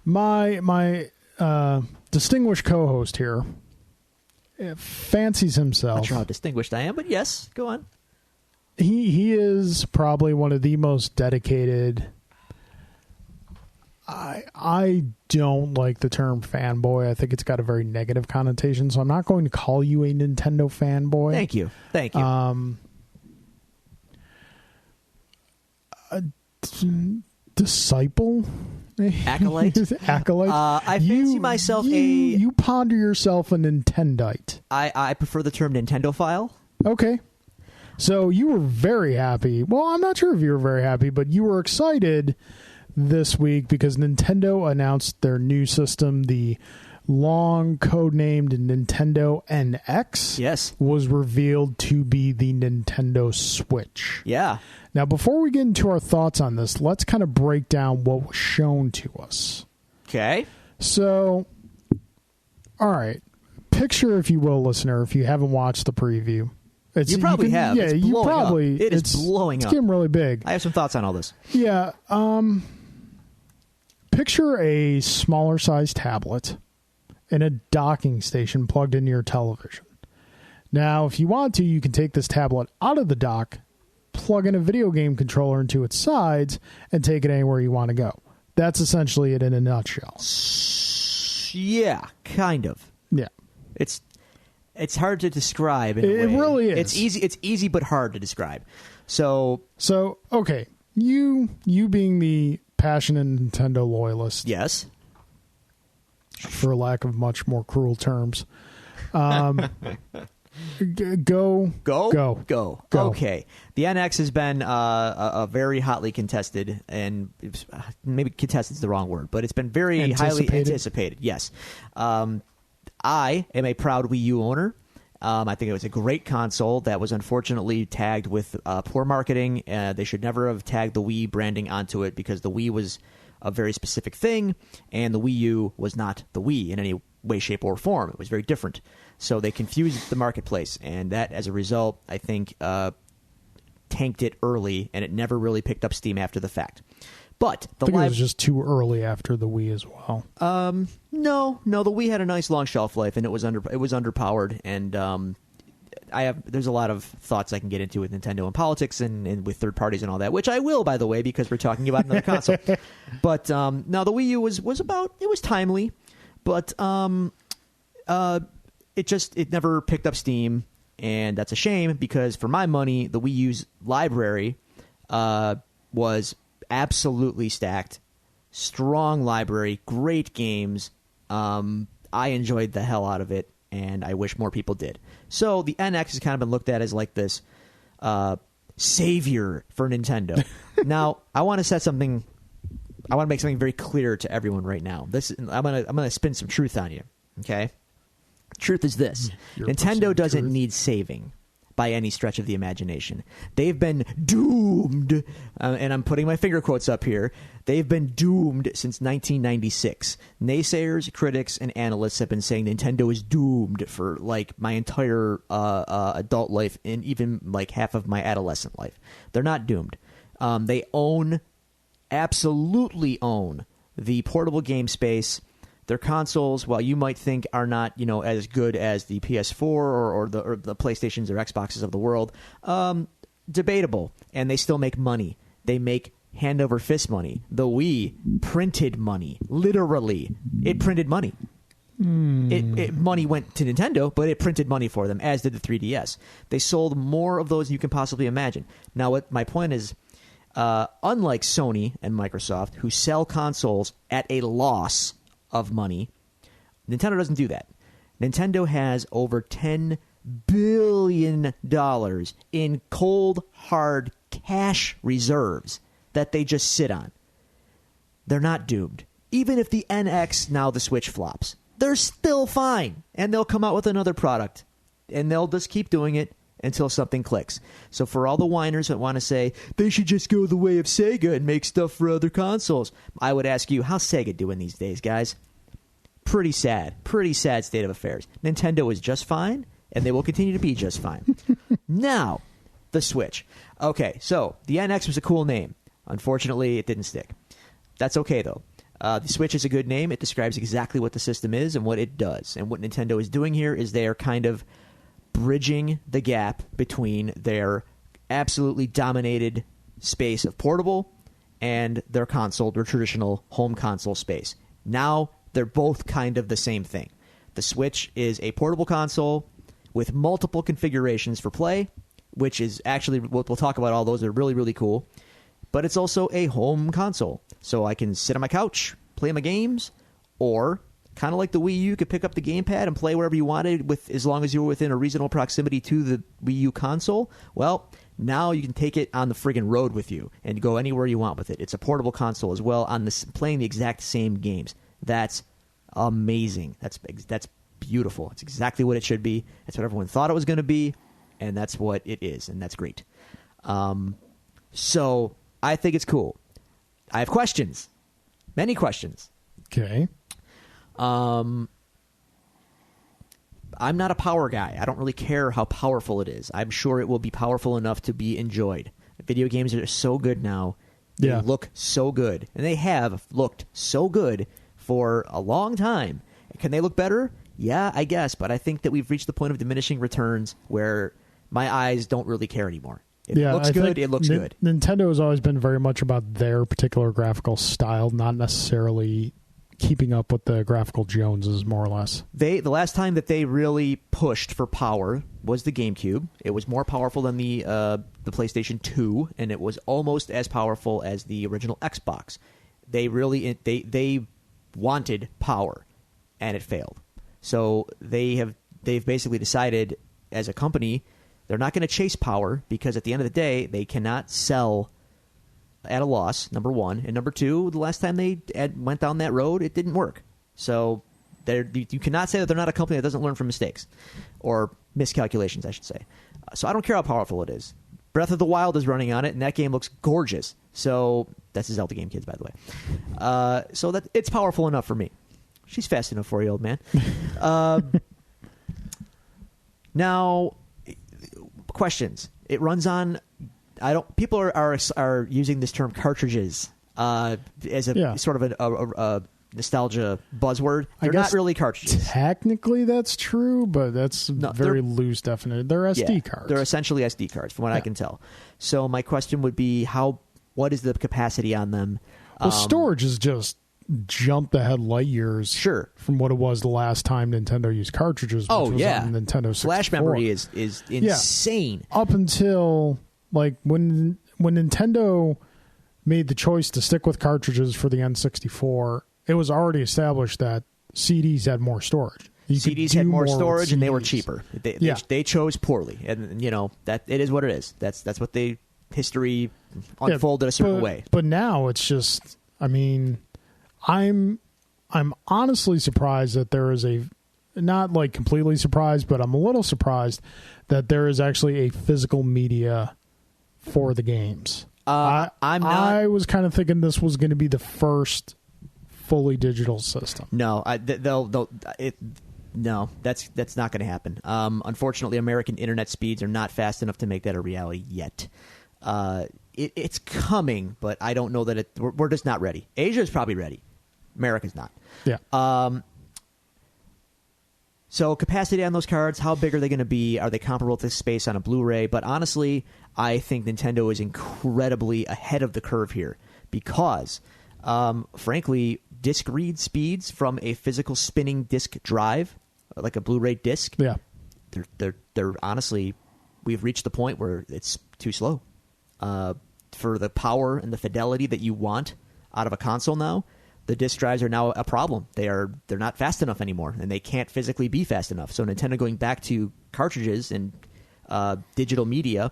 my distinguished co-host here fancies himself. Not sure how distinguished I am, but yes, go on. He is probably one of the most dedicated. I don't like the term fanboy. I think it's got a very negative connotation, so I'm not going to call you a Nintendo fanboy. Thank you. Disciple? Acolyte? I fancy myself You ponder yourself a Nintendite. I prefer the term Nintendophile. Okay. So you were very happy. Well, I'm not sure if you were very happy, but you were excited this week because Nintendo announced their new system, the long codenamed Nintendo NX. Yes. Was revealed to be the Nintendo Switch. Yeah. Now, before we get into our thoughts on this, let's kind of break down what was shown to us. Okay. So, all right. Picture, if you will, listener, if you haven't watched the preview. You probably have. Yeah, you probably. It's blowing up. It's getting really big. I have some thoughts on all this. Yeah. picture a smaller size tablet and a docking station plugged into your television. Now, if you want to, you can take this tablet out of the dock, plug in a video game controller into its sides, and take it anywhere you want to go. That's essentially it in a nutshell. Yeah, kind of. Yeah. It's hard to describe in a It way. really is. It's easy but hard to describe. So okay, you being the passionate Nintendo loyalist, yes, for lack of much more cruel terms, go. Okay, the NX has been a very hotly contested, and maybe contested is the wrong word, but it's been very highly anticipated. Yes, I am a proud Wii U owner. I think it was a great console that was unfortunately tagged with poor marketing. They should never have tagged the Wii branding onto it because the Wii was a very specific thing, and the Wii U was not the Wii in any way, shape, or form. It was very different. So they confused the marketplace, and that, as a result, I think tanked it early, and it never really picked up steam after the fact. But I think it was just too early after the Wii as well. No, the Wii had a nice long shelf life, and it was underpowered. And there's a lot of thoughts I can get into with Nintendo and politics and with third parties and all that, which I will, by the way, because we're talking about another console. But no, the Wii U was timely, but it never picked up steam, and that's a shame because for my money, the Wii U's library was absolutely stacked. Strong library, great games. I enjoyed the hell out of it, and I wish more people did. So the NX has kind of been looked at as like this savior for Nintendo. Now, I want to make something very clear to everyone right now. I'm gonna spin some truth on you. Okay, truth is this: Nintendo doesn't need saving by any stretch of the imagination. They've been doomed, and I'm putting my finger quotes up here. They've been doomed since 1996. Naysayers, critics, and analysts have been saying Nintendo is doomed for like my entire adult life and even like half of my adolescent life. They're not doomed. They absolutely own the portable game space. Their consoles, while you might think are not, as good as the PS4 or the PlayStations or Xboxes of the world, debatable, and they still make money. They make hand over fist money. The Wii printed money, literally. It printed money. Money went to Nintendo, but it printed money for them, as did the 3DS. They sold more of those than you can possibly imagine. Now, what my point is, unlike Sony and Microsoft, who sell consoles at a loss of money, Nintendo doesn't do that. Nintendo has over $10 billion in cold, hard cash reserves that they just sit on. They're not doomed. Even if the NX, now the Switch, flops, they're still fine, and they'll come out with another product, and they'll just keep doing it until something clicks. So for all the whiners that want to say they should just go the way of Sega and make stuff for other consoles, I would ask you, how's Sega doing these days, guys? Pretty sad state of affairs. Nintendo is just fine, and they will continue to be just fine. Now, the Switch. Okay, so the NX was a cool name. Unfortunately, it didn't stick. That's okay, though. The Switch is a good name. It describes exactly what the system is and what it does. And what Nintendo is doing here is they are kind of bridging the gap between their absolutely dominated space of portable and their console, their traditional home console space. Now, they're both kind of the same thing. The Switch is a portable console with multiple configurations for play, which is actually, we'll talk about all those. They're really, really cool. But it's also a home console. So I can sit on my couch, play my games, or kind of like the Wii U, you could pick up the gamepad and play wherever you wanted as long as you were within a reasonable proximity to the Wii U console. Well, now you can take it on the friggin' road with you and go anywhere you want with it. It's a portable console as well, playing the exact same games. That's amazing. That's beautiful. It's exactly what it should be. That's what everyone thought it was going to be, and that's what it is, and that's great. So I think it's cool. I have questions. Many questions. Okay. I'm not a power guy. I don't really care how powerful it is. I'm sure it will be powerful enough to be enjoyed. Video games are so good now. They Yeah. look so good, and they have looked so good for a long time. Can they look better? Yeah, I guess, but I think that we've reached the point of diminishing returns where my eyes don't really care anymore. If it looks good, it looks good. Nintendo has always been very much about their particular graphical style, not necessarily keeping up with the graphical Joneses, more or less. The last time that they really pushed for power was the GameCube. It was more powerful than the PlayStation 2, and it was almost as powerful as the original Xbox. They really wanted power, and it failed. So they've basically decided as a company they're not going to chase power because at the end of the day they cannot sell at a loss, number one. And number two, the last time they went down that road, it didn't work. So you cannot say that they're not a company that doesn't learn from mistakes or miscalculations, I should say. So I don't care how powerful it is. Breath of the Wild is running on it, and that game looks gorgeous. So that's a Zelda game, kids, by the way. So that it's powerful enough for me. She's fast enough for you, old man. Now, questions. It runs on. People are using this term cartridges as a sort of a nostalgia buzzword. They're not really cartridges. Technically, that's true, but that's very loose definition. They're SD cards. They're essentially SD cards, from what I can tell. So my question would be, what is the capacity on them? Well, storage is just jumped ahead light years from what it was the last time Nintendo used cartridges, which was on Nintendo 64. Flash memory is insane. Up until like when Nintendo made the choice to stick with cartridges for the N64, it was already established that CDs had more storage. CDs had more storage and they were cheaper. They chose poorly, and that it is what it is. That's what history unfolded a certain way. But now it's just, I mean, I'm honestly surprised that there is not like completely surprised, but I'm a little surprised that there is actually a physical media for the games. I'm not. I was kind of thinking this was going to be the first fully digital system. No, no, that's not going to happen. Unfortunately, American internet speeds are not fast enough to make that a reality yet. It's coming, but I don't know that we're just not ready. Asia is probably ready. America's not. Yeah. So capacity on those cards, how big are they going to be? Are they comparable to space on a Blu-ray? But honestly, I think Nintendo is incredibly ahead of the curve here because, frankly, disc read speeds from a physical spinning disc drive, like a Blu-ray disc, they're honestly, we've reached the point where it's too slow. For the power and the fidelity that you want out of a console now, the disc drives are now a problem. They're not fast enough anymore, and they can't physically be fast enough. So Nintendo going back to cartridges and digital media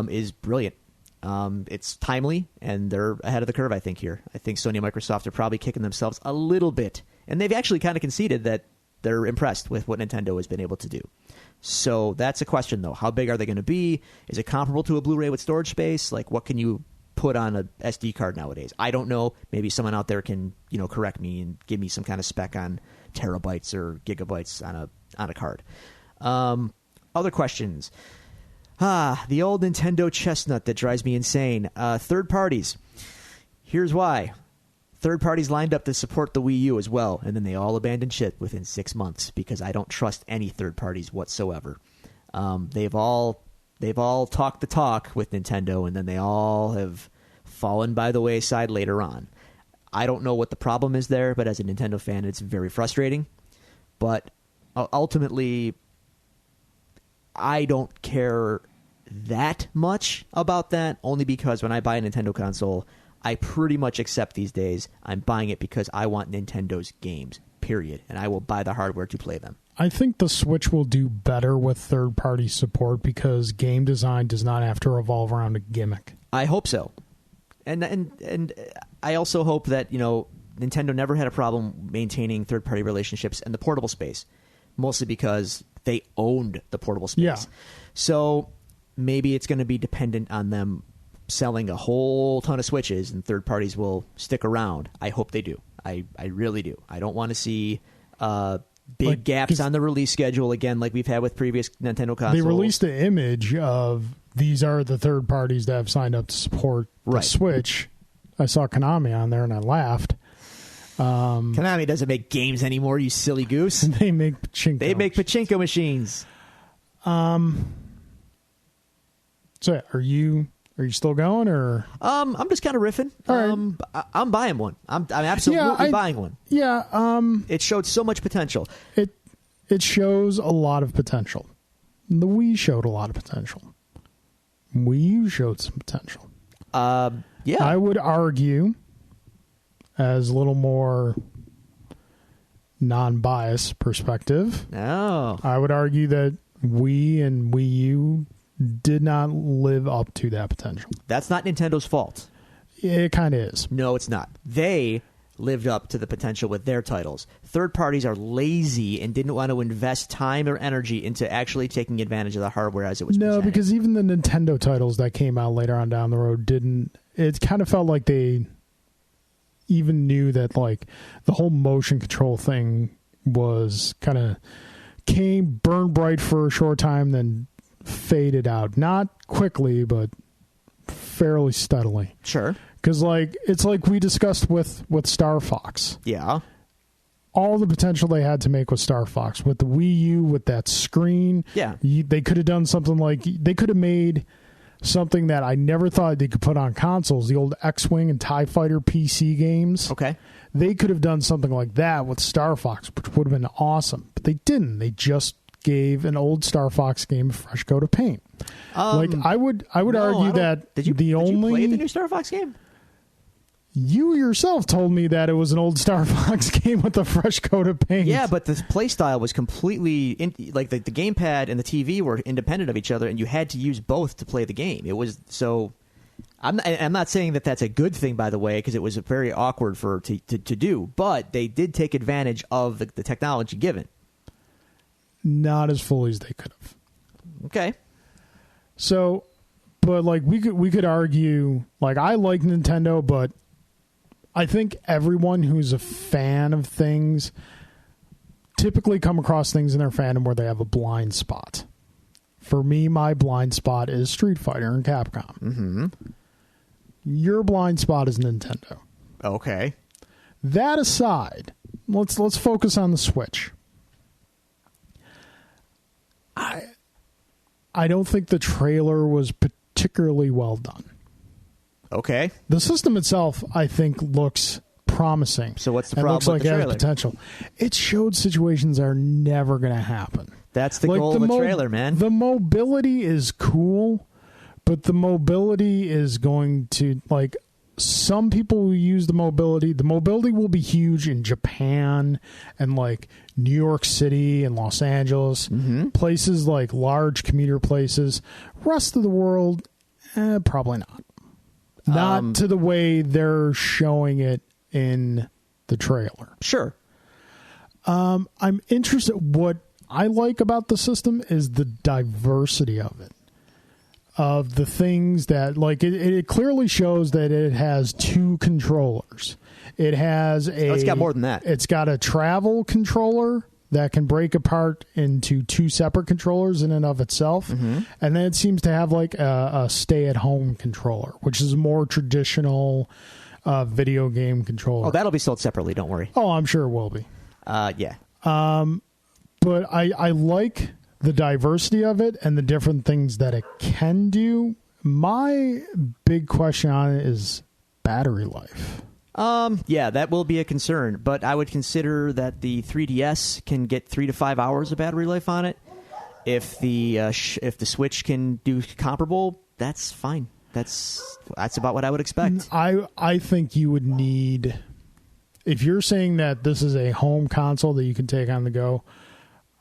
is brilliant. It's timely, and they're ahead of the curve, I think, here. I think Sony and Microsoft are probably kicking themselves a little bit, and they've actually kind of conceded that they're impressed with what Nintendo has been able to do. So that's a question, though. How big are they going to be? Is it comparable to a Blu-ray with storage space? Like, what can you put on a SD card nowadays? I don't know. Maybe someone out there can, correct me and give me some kind of spec on terabytes or gigabytes on a card. Other questions. The old Nintendo chestnut that drives me insane. Third parties. Here's why. Third parties lined up to support the Wii U as well, and then they all abandoned ship within 6 months because I don't trust any third parties whatsoever. They've all talked the talk with Nintendo, and then they all have fallen by the wayside later on. I don't know what the problem is there, but as a Nintendo fan, it's very frustrating. But ultimately, I don't care that much about that, only because when I buy a Nintendo console, I pretty much accept these days I'm buying it because I want Nintendo's games, period, and I will buy the hardware to play them. I think the Switch will do better with third-party support because game design does not have to revolve around a gimmick. I hope so. And I also hope that, Nintendo never had a problem maintaining third-party relationships in the portable space, mostly because they owned the portable space. Yeah. So maybe it's going to be dependent on them selling a whole ton of Switches and third parties will stick around. I hope they do. I really do. I don't want to see big gaps on the release schedule again, like we've had with previous Nintendo consoles. They released an image of these are the third parties that have signed up to support the Switch. I saw Konami on there and I laughed. Konami doesn't make games anymore, you silly goose. They make pachinko. They make pachinko machines. So are you still going or? I'm just kind of riffing. All right. I'm buying one. I'm absolutely buying one. Yeah. It showed so much potential. It shows a lot of potential. The Wii showed a lot of potential. Wii U showed some potential. Yeah. I would argue, as a little more non-biased perspective, I would argue that Wii and Wii U did not live up to that potential. That's not Nintendo's fault. It kind of is. No, it's not. They lived up to the potential with their titles. Third parties are lazy and didn't want to invest time or energy into actually taking advantage of the hardware as it was presented. Because even the Nintendo titles that came out later on down the road didn't. It kind of felt like they even knew that like the whole motion control thing was kind of burned bright for a short time, then faded out. Not quickly, but fairly steadily. Sure. Because like it's like we discussed with Star Fox. Yeah. All the potential they had to make with Star Fox, with the Wii U, with that screen. Yeah. They could have done something like they could have made something that I never thought they could put on consoles, the old X-Wing and TIE Fighter PC games. Okay. They could have done something like that with Star Fox, which would have been awesome. But they didn't. They just gave an old Star Fox game a fresh coat of paint. I would argue that did you play the new Star Fox game? You yourself told me that it was an old Star Fox game with a fresh coat of paint. Yeah, but the play style was completely like the gamepad and the TV were independent of each other, and you had to use both to play the game. It was so. I'm not saying that that's a good thing, by the way, because it was very awkward to do. But they did take advantage of the technology given. Not as fully as they could have. Okay. So, but like we could argue, like I like Nintendo, but I think everyone who's a fan of things typically come across things in their fandom where they have a blind spot. For me, my blind spot is Street Fighter and Capcom. Mm-hmm. Your blind spot is Nintendo. Okay. That aside, let's focus on the Switch. I don't think the trailer was particularly well done. Okay. The system itself, I think, looks promising. So what's the problem looks like with the it has trailer? Potential. It showed situations that are never going to happen. That's the goal of the trailer, man. The mobility is cool, but the mobility is going to, like, some people will use the mobility. The mobility will be huge in Japan and, like, New York City and Los Angeles. Mm-hmm. Places like large commuter places. Rest of the world, probably not. Not to the way they're showing it in the trailer. Sure. I'm interested. What I like about the system is the diversity of it. Of the things that, like, it clearly shows that it has two controllers. It has it's got more than that. It's got a travel controller that can break apart into two separate controllers in and of itself. Mm-hmm. And then it seems to have like a stay-at-home controller, which is a more traditional video game controller. Oh, that'll be sold separately, don't worry. Oh, I'm sure it will be. Yeah. But I like the diversity of it and the different things that it can do. My big question on it is battery life. Yeah, that will be a concern, but I would consider that the 3DS can get 3 to 5 hours of battery life on it. If the Switch can do comparable, that's fine. That's about what I would expect. I think you would need, if you're saying that this is a home console that you can take on the go,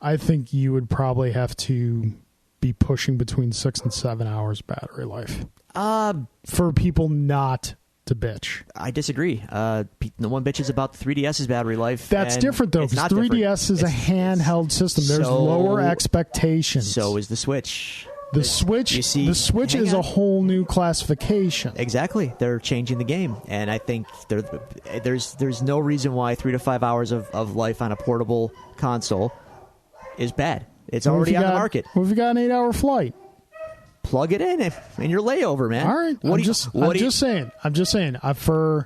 I think you would probably have to be pushing between 6 and 7 hours battery life. For people not to bitch. I disagree. No one bitches about the 3DS's battery life. That's different, though, because 3DS is a handheld system. There's lower expectations. So is the Switch. The Switch hang is a on. whole new classification. Exactly. They're changing the game, and I think there's no reason why 3 to 5 hours of life on a portable console is bad. It's already on the market. What if you got an 8-hour flight? Plug it in your layover, man. All right. I'm just saying.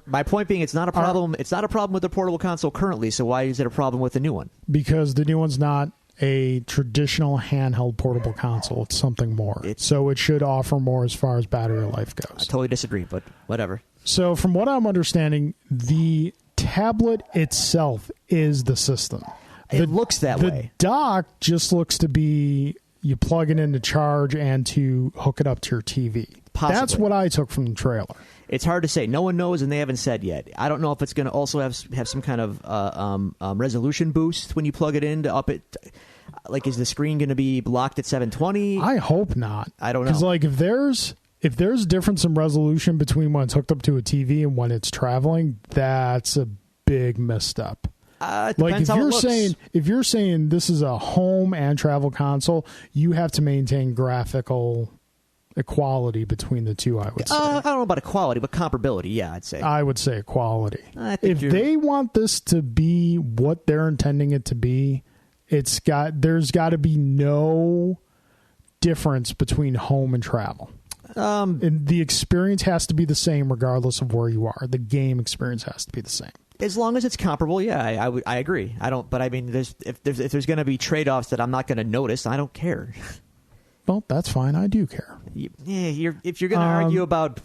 My point being, it's not a problem. It's not a problem with the portable console currently. So why is it a problem with the new one? Because the new one's not a traditional handheld portable console. It's something more. So it should offer more as far as battery life goes. I totally disagree, but whatever. So from what I'm understanding, the tablet itself is the system. It looks that way. The dock just looks to be you plug it in to charge and to hook it up to your TV. Possibly. That's what I took from the trailer. It's hard to say. No one knows, and they haven't said yet. I don't know if it's going to also have some kind of resolution boost when you plug it in to up it. Like, is the screen going to be blocked at 720? I hope not. I don't know. Because, like, if there's a difference in resolution between when it's hooked up to a TV and when it's traveling, that's a big misstep. Like if you're saying this is a home and travel console, you have to maintain graphical equality between the two. I would say. I don't know about equality, but comparability. Yeah, I'd say. I would say equality. If they want this to be what they're intending it to be, there's got to be no difference between home and travel. And the experience has to be the same regardless of where you are. The game experience has to be the same. As long as it's comparable, yeah, I agree. I don't, but I mean, if there's going to be trade-offs that I'm not going to notice, I don't care. Well, that's fine. I do care. Yeah, if you're going to argue about,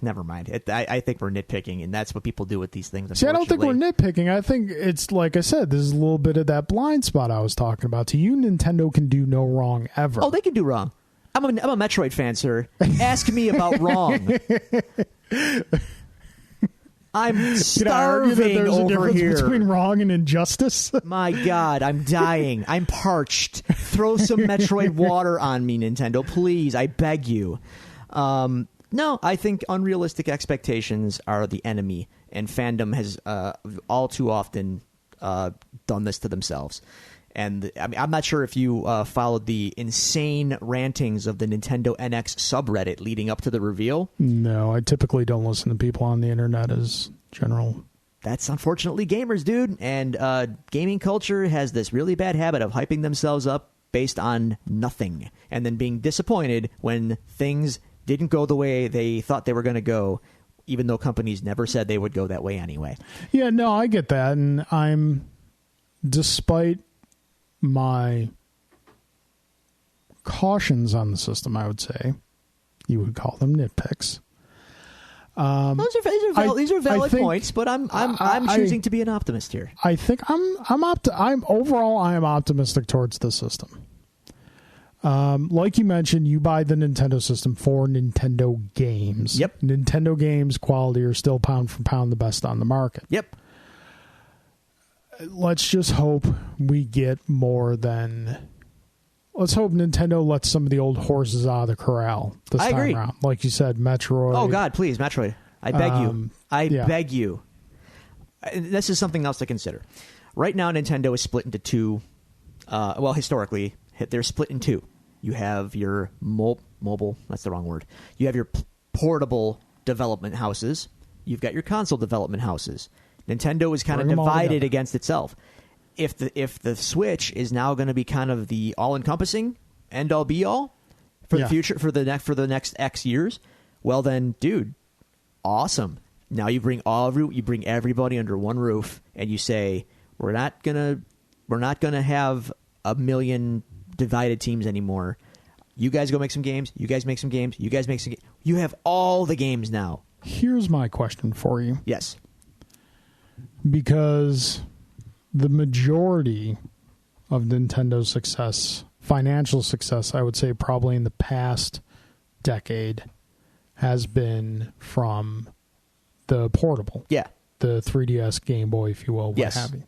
never mind. I think we're nitpicking, and that's what people do with these things. See, I don't think we're nitpicking. I think it's like I said. This is a little bit of that blind spot I was talking about. To you, Nintendo can do no wrong ever. Oh, they can do wrong. I'm a Metroid fan, sir. Ask me about wrong. I'm starving over here. Between wrong and injustice. My God, I'm dying. I'm parched. Throw some Metroid water on me, Nintendo, please. I beg you. No, I think unrealistic expectations are the enemy, and fandom has all too often done this to themselves. And I mean, I'm not sure if you followed the insane rantings of the Nintendo NX subreddit leading up to the reveal. No, I typically don't listen to people on the internet as general. That's unfortunately gamers, dude. And gaming culture has this really bad habit of hyping themselves up based on nothing and then being disappointed when things didn't go the way they thought they were going to go, even though companies never said they would go that way anyway. Yeah, no, I get that. And despite my cautions on the system, I would say you would call them nitpicks. These are valid points, but I'm choosing to be an optimist here. I think I'm optimistic towards the system. Like you mentioned, you buy the Nintendo system for Nintendo games. Yep. Nintendo games quality are still pound for pound the best on the market. Yep. Let's just hope we get more than. Let's hope Nintendo lets some of the old horses out of the corral this time around. Like you said, Metroid. Oh, God, please, Metroid. I beg you. I beg you. This is something else to consider. Right now, Nintendo is split into two. Well, historically, they're split in two. You have your mobile, that's the wrong word. You have your portable development houses. You've got your console development houses. Nintendo is kind of divided against itself. If the Switch is now going to be kind of the all-encompassing end-all be-all for the future, for the next X years, well then, dude, awesome. Now you bring everybody under one roof, and you say we're not gonna have a million divided teams anymore. You guys go make some games. You guys make some games. You guys make some games. You have all the games now. Here's my question for you. Yes. Because the majority of Nintendo's success, financial success, I would say probably in the past decade, has been from the portable. Yeah. The 3DS, Game Boy, if you will, what have you.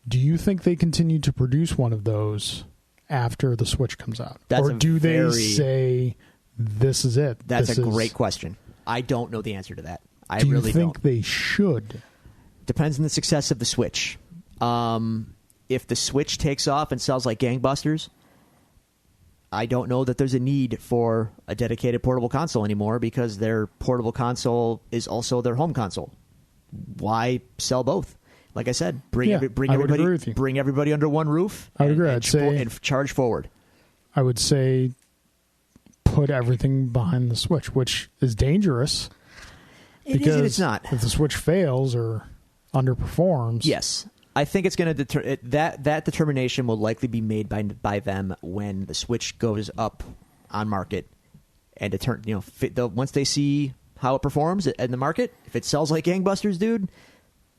Do you think they continue to produce one of those after the Switch comes out? Or do they say, this is it? That's a great question. I don't know the answer to that. Do you think they should? Depends on the success of the Switch. If the Switch takes off and sells like gangbusters, I don't know that there's a need for a dedicated portable console anymore because their portable console is also their home console. Why sell both? Like I said, bring everybody under one roof. I would agree. I'd say and charge forward. I would say put everything behind the Switch, which is dangerous. It is and it's not. If the Switch fails or underperforms, yes, I think it's going to that determination will likely be made by them when the Switch goes up on market and once they see how it performs in the market. If it sells like gangbusters, dude,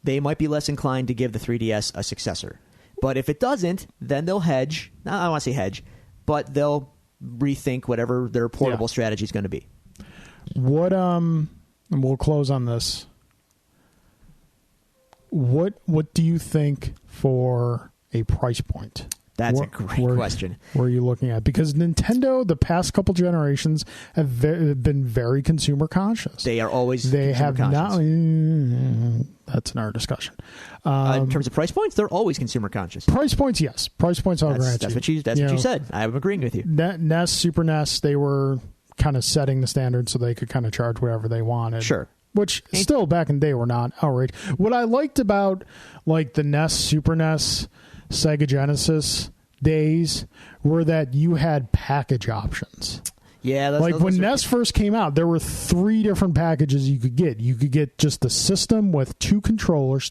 they might be less inclined to give the 3DS a successor. But if it doesn't, then they'll hedge. Now, I don't want to say hedge, but they'll rethink whatever their portable strategy is going to be. What and we'll close on this. What do you think for a price point? That's a great question. Where are you looking at? Because Nintendo, the past couple generations, have been very consumer conscious. They are always They have conscious. not. That's in our discussion. In terms of price points, they're always consumer conscious. Price points, yes. Price points, I'll grant that's you. What you said. I'm agreeing with you. NES, Super NES, they were kind of setting the standard so they could kind of charge whatever they wanted. Sure. Which still back in the day were not outrageous. What I liked about like the NES, Super NES, Sega Genesis days were that you had package options. Yeah, like when NES first came out, there were 3 different packages you could get. You could get just the system with 2 controllers.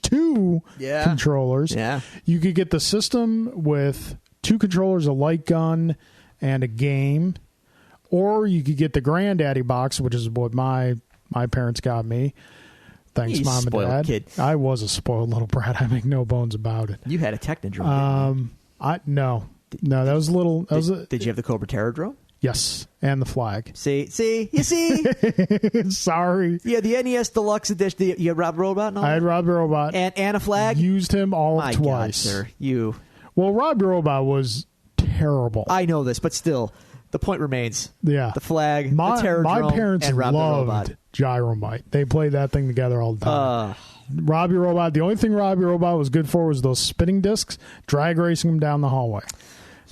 Yeah. You could get the system with 2 controllers, a light gun, and a game. Or you could get the Granddaddy box, which is what my parents got me. Thanks, you Mom and Dad. Kid. I was a spoiled little brat. I make no bones about it. You had a Technodrome. No, that was a little. Did you have the Cobra Terror drone? Yes, and the flag. You see? Sorry. Yeah, the NES Deluxe Edition. You had Rob the Robot? I had Rob the Robot. And a flag? Used him My twice. God, sir. Well, Rob the Robot was terrible. I know this, but still, the point remains. Yeah. The flag, the Terror drone, my parents and Rob the Robot. loved Gyromite. They played that thing together all the time. Robbie Robot, the only thing Robbie Robot was good for was those spinning discs, drag racing them down the hallway.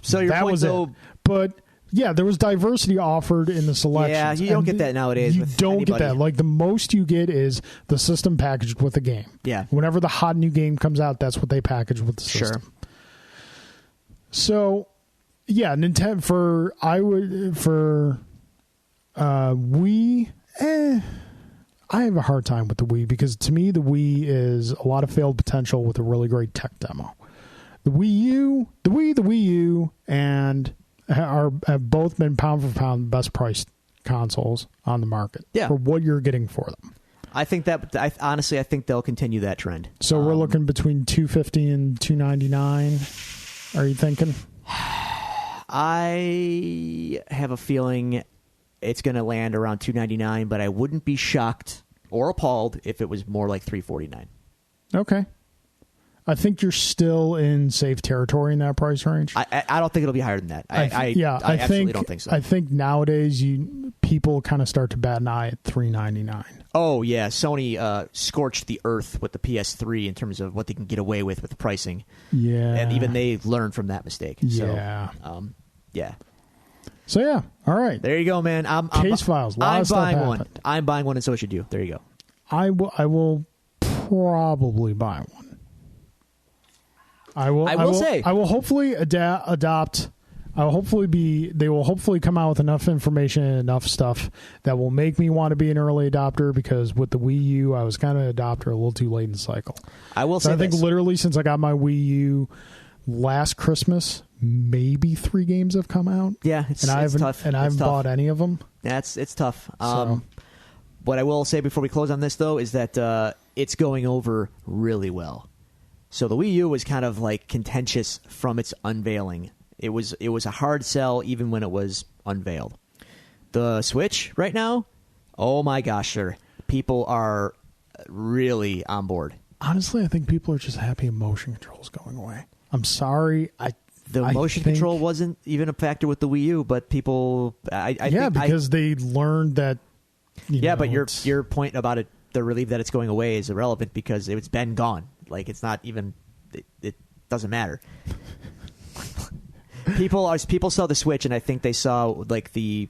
So your that point, was though, it. But yeah, there was diversity offered in the selection. Yeah, you don't get that nowadays. You don't get that. Like the most you get is the system packaged with a game. Yeah. Whenever the hot new game comes out, that's what they package with the system. Sure. So yeah, Nintendo Wii. I have a hard time with the Wii because to me the Wii is a lot of failed potential with a really great tech demo. The Wii U, and have both been pound for pound best priced consoles on the market for what you're getting for them. I think that honestly, I think they'll continue that trend. So we're looking between $250 and $299. Are you thinking? I have a feeling it's going to land around $299, but I wouldn't be shocked or appalled if it was more like $349. Okay. I think you're still in safe territory in that price range. I don't think it'll be higher than that. I absolutely don't think so. I think nowadays people kind of start to bat an eye at $399. Oh yeah, Sony scorched the earth with the PS3 in terms of what they can get away with the pricing. Yeah, and even they learned from that mistake. Yeah, so, yeah. So yeah, all right. There you go, man. Case files. I'm buying one. I'm buying one, and so should you. There you go. I will probably buy one. I will hopefully adopt. They will hopefully come out with enough information and enough stuff that will make me want to be an early adopter, because with the Wii U, I was kind of an adopter a little too late in the cycle. I will say I think literally since I got my Wii U last Christmas, maybe 3 games have come out. Yeah, it's tough. And I haven't bought any of them. It's tough. What I will say before we close on this, though, is that it's going over really well. So the Wii U was kind of like contentious from its unveiling. It was a hard sell even when it was unveiled. The Switch right now, oh my gosh, sir, people are really on board. Honestly, I think people are just happy motion control's going away. I'm sorry. The motion control wasn't even a factor with the Wii U, but people, because they learned that. But your point about it, the relief that it's going away, is irrelevant because it's been gone. Like, it's not even. It doesn't matter. People saw the Switch, and I think they saw like the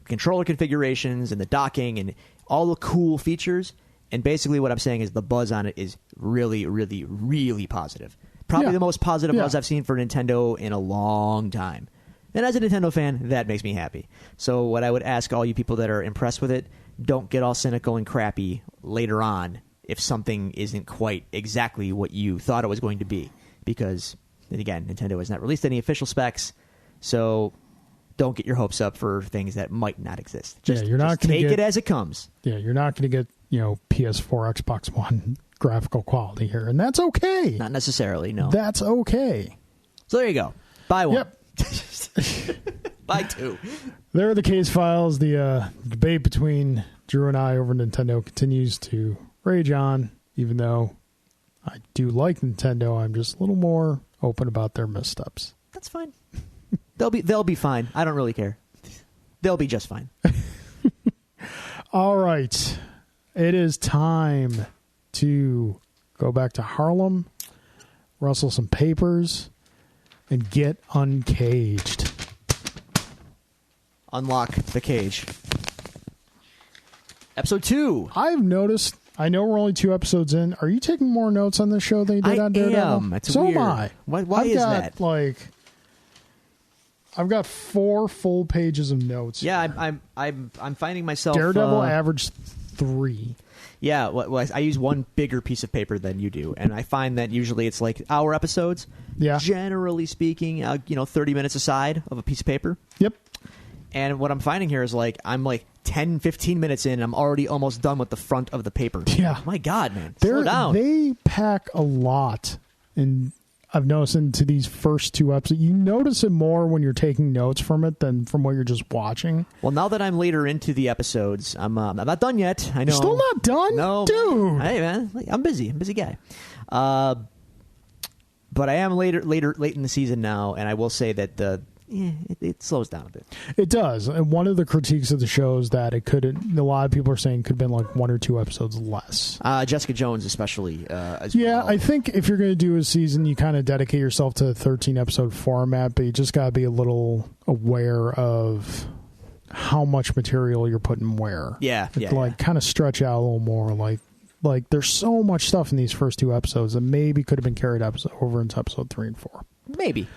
controller configurations and the docking and all the cool features. And basically, what I'm saying is the buzz on it is really, really, really positive. Probably the most positive buzz I've seen for Nintendo in a long time. And as a Nintendo fan, that makes me happy. So what I would ask all you people that are impressed with it, don't get all cynical and crappy later on if something isn't quite exactly what you thought it was going to be. Because, and again, Nintendo has not released any official specs, so don't get your hopes up for things that might not exist. Just take it as it comes. Yeah, you're not going to get, PS4, Xbox One graphical quality here, and that's okay. Not necessarily, no. That's okay. So there you go. Buy one. Yep. Buy two. There are the case files. The debate between Drew and I over Nintendo continues to rage on, even though I do like Nintendo. I'm just a little more open about their missteps. That's fine. They'll be fine. I don't really care. They'll be just fine. All right. It is time to go back to Harlem, rustle some papers, and get uncaged. Unlock the cage. Episode 2. I've noticed, I know we're only 2 episodes in. Are you taking more notes on this show than you did on Daredevil? I am. It's so weird. Am I. Why is that? I've got 4 full pages of notes. Yeah, I'm finding myself. Daredevil averaged 3. Yeah, well, I use one bigger piece of paper than you do, and I find that usually it's like hour episodes. Yeah. Generally speaking, 30 minutes aside of a piece of paper. Yep. And what I'm finding here is I'm 10, 15 minutes in, and I'm already almost done with the front of the paper. Yeah. My God, man. Slow down. They pack a lot, and I've noticed into these first 2 episodes. You notice it more when you're taking notes from it than from what you're just watching. Well, now that I'm later into the episodes, I'm not done yet. I know. You're still not done? No. Dude. Hey, man. I'm busy. I'm a busy guy. But I am late in the season now, and I will say that it slows down a bit. It does. And one of the critiques of the show is that it couldn't, a lot of people are saying it could have been 1 or 2 episodes less. Jessica Jones especially as well. I think if you're going to do a season, you kind of dedicate yourself to a 13-episode format, but you just got to be a little aware of how much material you're putting where. Yeah. Kind of stretch out a little more. Like there's so much stuff in these first 2 episodes that maybe could have been carried over into episode 3 and 4. Maybe.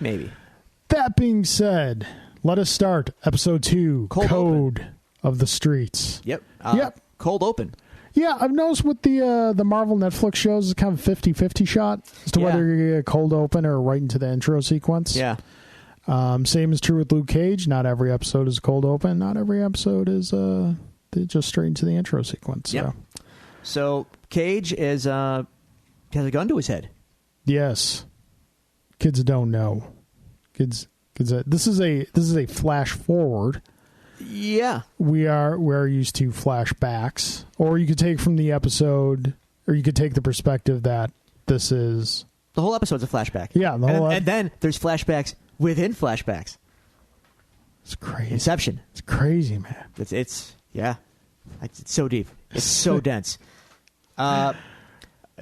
That being said, let us start episode 2, Code Open. of the Streets. Yep. Yep. Cold Open. Yeah, I've noticed with the Marvel Netflix shows, it's kind of a 50-50 shot as to whether you get a cold open or right into the intro sequence. Yeah. Same is true with Luke Cage. Not every episode is a cold open. Not every episode is just straight into the intro sequence. Yep. So Cage has a gun to his head. Yes. Kids don't know. Kids. This is a flash forward. Yeah. We're used to flashbacks, or you could take from the episode, or you could take the perspective that this is the whole episode's a flashback. Yeah, and then there's flashbacks within flashbacks. It's crazy. Inception. It's crazy, man. It's so deep. It's so dense. Now,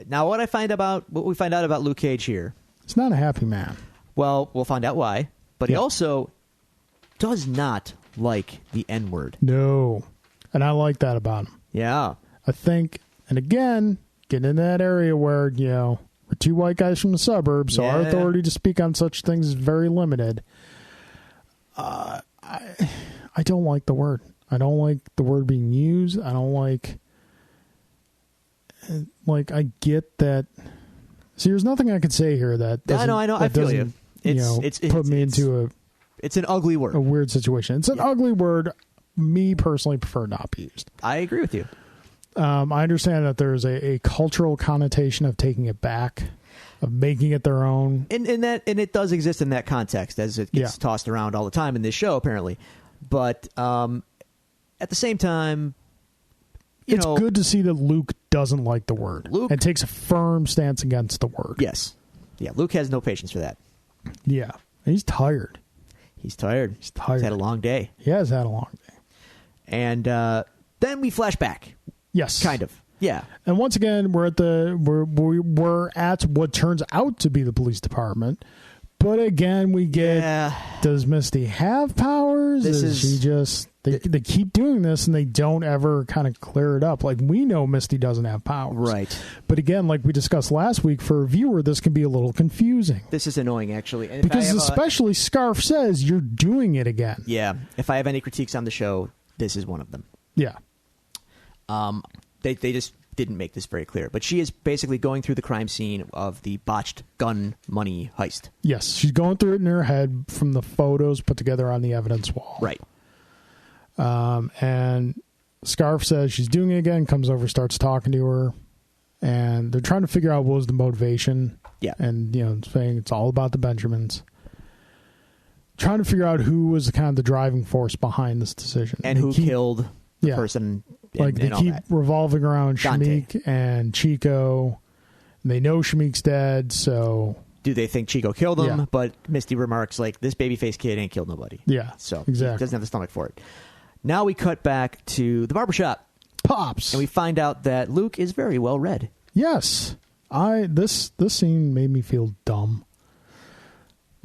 what we find out about Luke Cage here, it's not a happy man. Well, we'll find out why. But he also does not like the N-word. No. And I like that about him. Yeah. I think, and again, getting in that area where, we're 2 white guys from the suburbs, so our authority to speak on such things is very limited. I don't like the word. I don't like the word being used. I don't like, I get that. See, there's nothing I could say here that doesn't, I know. I feel you. It's put me into it's an ugly word. A weird situation. It's an ugly word. Me personally prefer not be used. I agree with you. I understand that there's a cultural connotation of taking it back, of making it their own, and it does exist in that context as it gets tossed around all the time in this show, apparently. But at the same time, it's good to see that Luke doesn't like the word and takes a firm stance against the word. Yes, Luke has no patience for that. Yeah, he's tired. He's tired. He's had a long day. He has had a long day. And then we flash back. Yes. Kind of. Yeah. And once again, we're at what turns out to be the police department, But again, we get, Yeah. does Misty have powers? This Is she just, they keep doing this and they don't ever kind of clear it up. Like, we know Misty doesn't have powers. Right. But again, like we discussed last week, for a viewer, this can be a little confusing. This is annoying, actually. And if Because I have especially Scarf says, you're doing it again. yeah. If I have any critiques on the show, this is one of them. Yeah. They just didn't make this very clear. But she is basically going through the crime scene of the botched gun money heist. Yes, she's going through it in her head from the photos put together on the evidence wall. Right. And Scarf says she's doing it again, comes over, starts talking to her, and they're trying to figure out what was the motivation. Yeah. And, saying it's all about the Benjamins. Trying to figure out who was kind of the driving force behind this decision. And who killed the person. Like, they and all keep that. revolving around Dante. Shamik and Chico. And they know Shamik's dead, so... Do they think Chico killed him? Yeah. But Misty remarks, like, this babyface kid ain't killed nobody. Yeah, So exactly. he doesn't have the stomach for it. Now we cut back to the barbershop. Pops! And we find out that Luke is very well read. Yes. This scene made me feel dumb.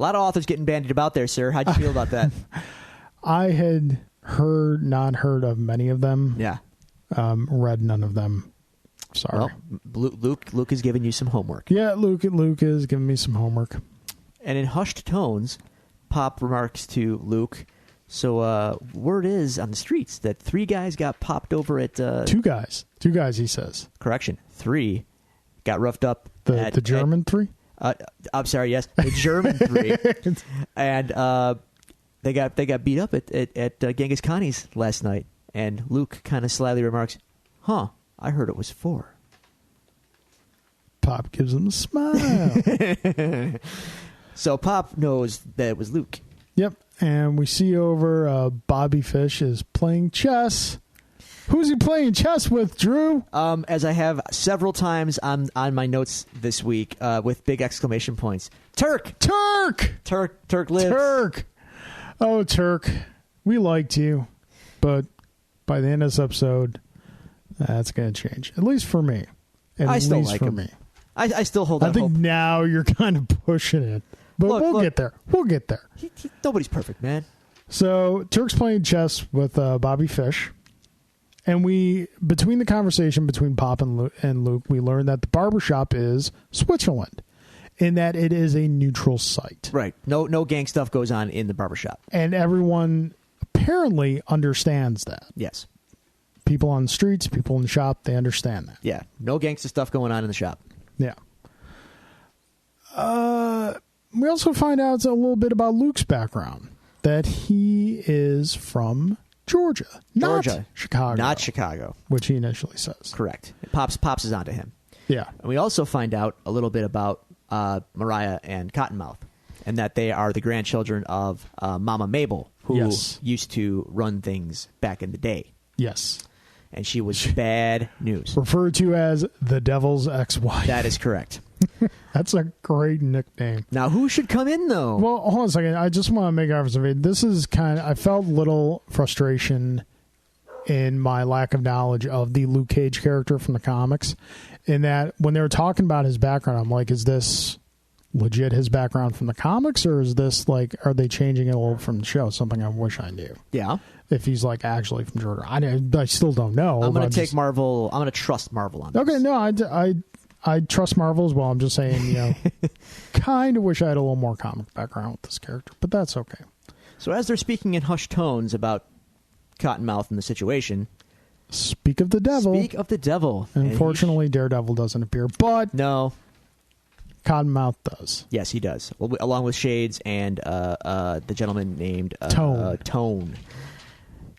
A lot of authors getting bandied about there, sir. How'd you feel about that? I had not heard of many of them. Yeah. Read none of them. Sorry. Well, Luke has given you some homework. Yeah, Luke is giving me some homework. And in hushed tones, Pop remarks to Luke, so word is on the streets that 3 guys got popped over at... 2 guys, he says. Correction, 3 got roughed up. The German 3? I'm sorry, yes, the German 3. And they got beat up at Genghis Khan's last night. And Luke kind of slyly remarks, huh, I heard it was 4. Pop gives him a smile. So Pop knows that it was Luke. Yep, and we see over Bobby Fish is playing chess. Who's he playing chess with, Drew? As I have several times on my notes this week with big exclamation points. Turk! Turk lives. Turk! Oh, Turk. We liked you. But by the end of this episode, that's going to change. At least for me. I still like him. I still hold out I think hope. now you're kind of pushing it. But we'll get there. We'll get there. Nobody's perfect, man. So Turk's playing chess with Bobby Fish. And between the conversation between Pop and Luke, we learned that the barbershop is Switzerland, in that it is a neutral site. Right. No gang stuff goes on in the barbershop. And everyone apparently understands that. Yes. People on the streets, people in the shop, they understand that. Yeah. No gangsta stuff going on in the shop. Yeah. We also find out a little bit about Luke's background, that he is from Georgia. Not Chicago. Not Chicago. Which he initially says. Correct. Pops is onto him. Yeah. And we also find out a little bit about Mariah and Cottonmouth, and that they are the grandchildren of Mama Mabel, who used to run things back in the day. Yes. And she was bad news. Referred to as the devil's ex-wife. That is correct. That's a great nickname. Now, who should come in, though? Well, hold on a second. I just want to make an observation. This is I felt little frustration in my lack of knowledge of the Luke Cage character from the comics, in that when they were talking about his background, I'm like, is this legit his background from the comics, or is this are they changing it a little from the show? Something I wish I knew. Yeah. If he's actually from Georgia. I still don't know. I'm going to take Marvel. I'm going to trust Marvel on this. Okay, no, I trust Marvel as well. I'm just saying, kind of wish I had a little more comic background with this character, but that's okay. So as they're speaking in hushed tones about Cottonmouth and the situation, speak of the devil. Unfortunately, Daredevil doesn't appear, but no, Cottonmouth does. Yes, he does, along with Shades and the gentleman named Tone.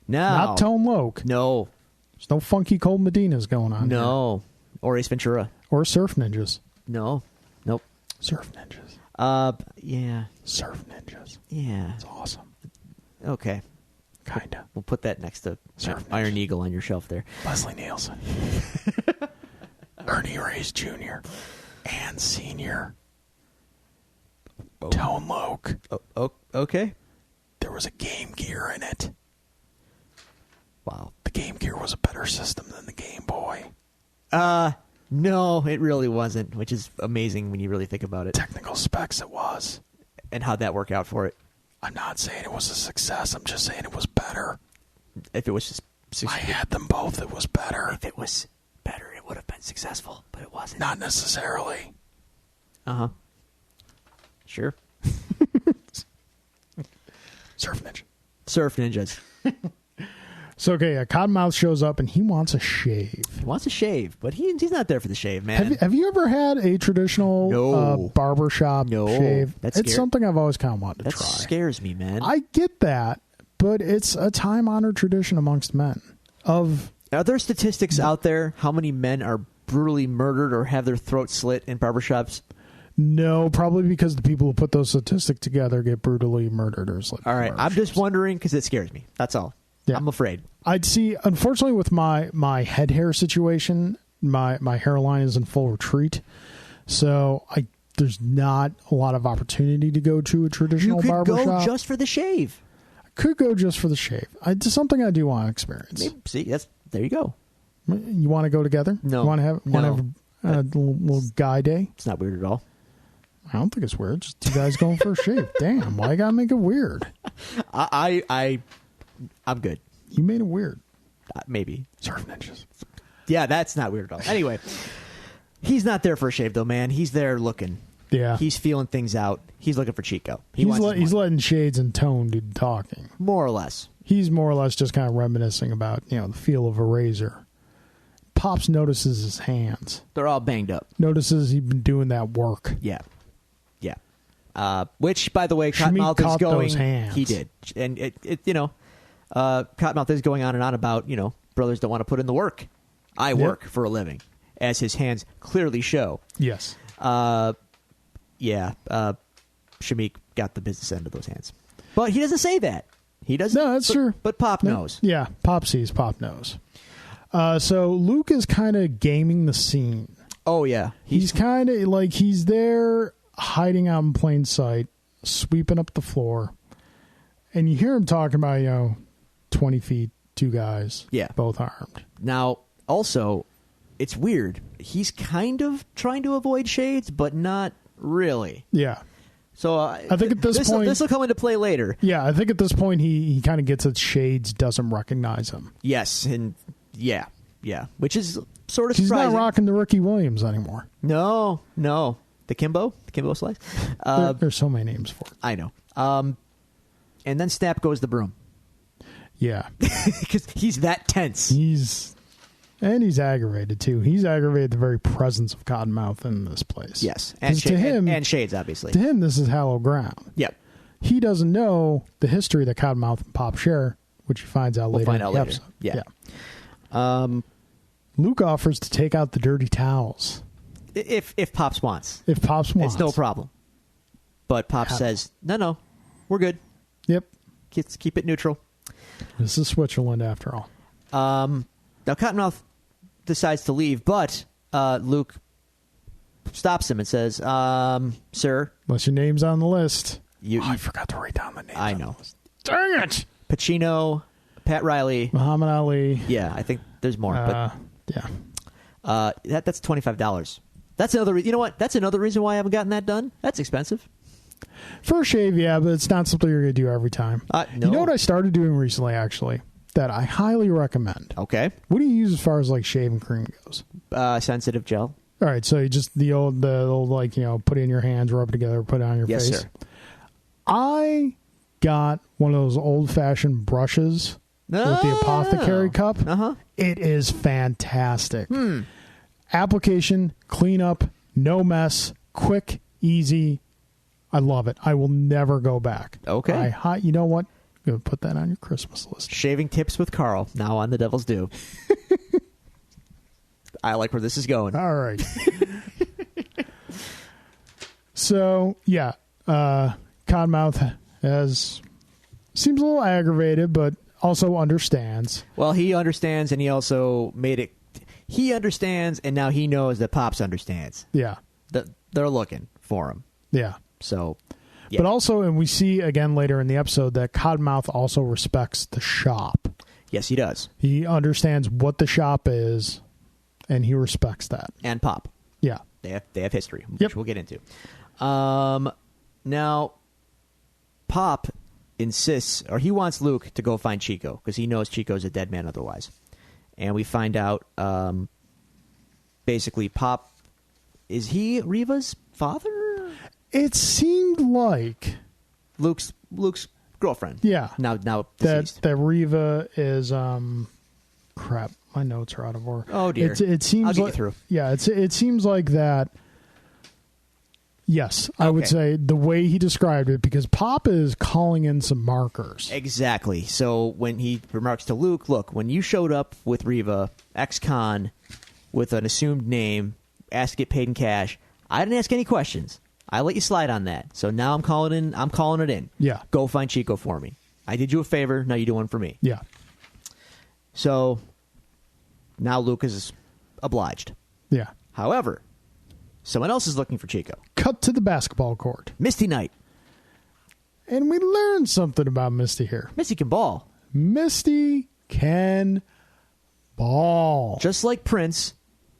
Now, not Tone Loc. No, there's no funky Cold Medinas going on. No, or Ace Ventura, or Surf Ninjas. No, nope. Surf Ninjas. Yeah. Surf Ninjas. Yeah, it's awesome. Okay. Kinda. We'll put that next to Iron Eagle on your shelf there. Leslie Nielsen. Ernie Reyes Jr. and Sr. Tone Loc. Okay. There was a Game Gear in it. Wow. The Game Gear was a better system than the Game Boy. No, it really wasn't, which is amazing when you really think about it. Technical specs it was. And how'd that work out for it? I'm not saying it was a success. I'm just saying it was better. If it was just I had them both. It was better. if it was better, it would have been successful, but it wasn't. Not necessarily. Uh-huh. Sure. Surf Ninja. Surf ninjas. So, okay, Cottonmouth shows up and he wants a shave. He wants a shave, but he's not there for the shave, man. Have you ever had a traditional No. barbershop No. shave? That's it's scary. something I've always kind of wanted to That try. scares me, man. I get that, but it's a time-honored tradition amongst men. Are there statistics out there how many men are brutally murdered or have their throats slit in barbershops? No, probably because the people who put those statistics together get brutally murdered or slit. All right, I'm just wondering because it scares me. That's all. Yeah. I'm afraid. I'd see, unfortunately, with my head hair situation, my hairline is in full retreat, so there's not a lot of opportunity to go to a You traditional could barbershop. go just for the shave. I could go just for the shave. It's something I do want to experience. Maybe, see, there you go. You want to go together? No. You want to have a little guy day? It's not weird at all. I don't think it's weird. Just two guys going for a shave. Damn, why you gotta make it weird? I'm good. You made it weird. Maybe. Surf ninjas. Yeah, that's not weird at all. Anyway, he's not there for a shave, though, man. He's there looking. Yeah. He's feeling things out. He's looking for Chico. He's Letting Shades and Tone do the talking. more or less. He's more or less just kind of reminiscing about, the feel of a razor. Pops notices his hands. They're all banged up. Notices he's been doing that work. Yeah. Which, by the way, Shamik Cottonmouth is caught going. those hands. He did, and Cottonmouth is going on and on about brothers don't want to put in the work. I work for a living, as his hands clearly show. Yes. Shamik got the business end of those hands, but he doesn't say that. He doesn't. No, that's true. But Pop knows. Yeah, Pop sees, Pop knows. So Luke is kind of gaming the scene. Oh yeah, He's kind of like he's there hiding out in plain sight, sweeping up the floor. And you hear him talking about, 20 feet, two guys, both armed. Now, also, it's weird. He's kind of trying to avoid Shades, but not really. Yeah. So I think at this point... This will come into play later. Yeah, I think at this point he kind of gets that Shades doesn't recognize him. Yes, and yeah. Which is sort of He's surprising. not rocking the Ricky Williams anymore. No. The Kimbo slice? There's so many names for it. I know. And then snap goes the broom. Yeah. Because he's that tense. He's aggravated, too. He's aggravated the very presence of Cottonmouth in this place. Yes. And, to him, and Shades, obviously. To him, this is hallowed ground. Yep. He doesn't know the history that Cottonmouth and Pop share, which he finds out later in the episode. Yeah. Luke offers to take out the dirty towels. If Pops wants. If Pops wants. It's no problem. But Pop says, no, we're good. Yep. Let's keep it neutral. This is Switzerland after all. Now Cottonmouth decides to leave, but Luke stops him and says, sir. Unless your name's on the list. I forgot to write down the names. I know. Dang it! Pacino, Pat Riley. Muhammad Ali. Yeah, I think there's more. Yeah. That's $25. That's another. You know what? That's another reason why I haven't gotten that done. That's expensive. For a shave, yeah, but it's not something you're going to do every time. No. You know what I started doing recently, actually, that I highly recommend? Okay. What do you use as far as like shaving cream goes? Sensitive gel. All right, so you just the old like put it in your hands, rub it together, put it on your Yes, face. sir. I got one of those old-fashioned brushes with the apothecary cup. Uh-huh. It is fantastic. Application, cleanup, no mess, quick, easy. I love it. I will never go back. Okay. You know what? I'm going to put that on your Christmas list. Shaving tips with Carl, now on The Devil's Due. I like where this is going. All right. So, yeah. Cottonmouth seems a little aggravated, but also understands. Well, he understands, and he also made it. He understands, and now he knows that Pops understands. Yeah. They're looking for him. Yeah. So, yeah. But also, and we see again later in the episode that Cottonmouth also respects the shop. Yes, he does. He understands what the shop is, and he respects that. And Pop. Yeah. They have history, which Yep. we'll get into. Now, Pop insists, or he wants Luke to go find Chico because he knows Chico's a dead man otherwise. And we find out, basically, Pop, is he Reva's father? It seemed like Luke's girlfriend. Yeah. Now deceased. that Reva is crap. My notes are out of order. Oh dear. It seems I'll get like you through. Yeah, it seems like that. Yes, I would Okay. say the way he described it, because Pop is calling in some markers. Exactly. So when he remarks to Luke, look, when you showed up with Reva, ex-con, with an assumed name, asked to get paid in cash, I didn't ask any questions. I let you slide on that. So now I'm calling it in. Yeah. Go find Chico for me. I did you a favor, now you do one for me. Yeah. So now Luke is obliged. Yeah. However, someone else is looking for Chico. Cut to the basketball court. Misty Knight. And we learned something about Misty here. Misty can ball. Misty can ball. Just like Prince,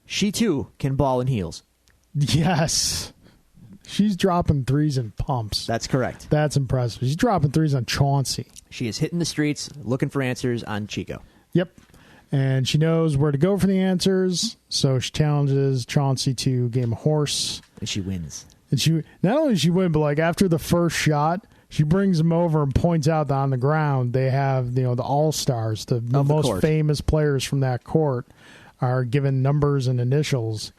she too can ball in heels. Yes. She's dropping threes and pumps. That's correct. That's impressive. She's dropping threes on Chauncey. She is hitting the streets looking for answers on Chico. Yep. And she knows where to go for the answers, so she challenges Chauncey to game a horse. And she wins. And she not only does she win, but like after the first shot, she brings him over and points out that on the ground they have, the all-stars, the most court. famous players from that court are given numbers and initials.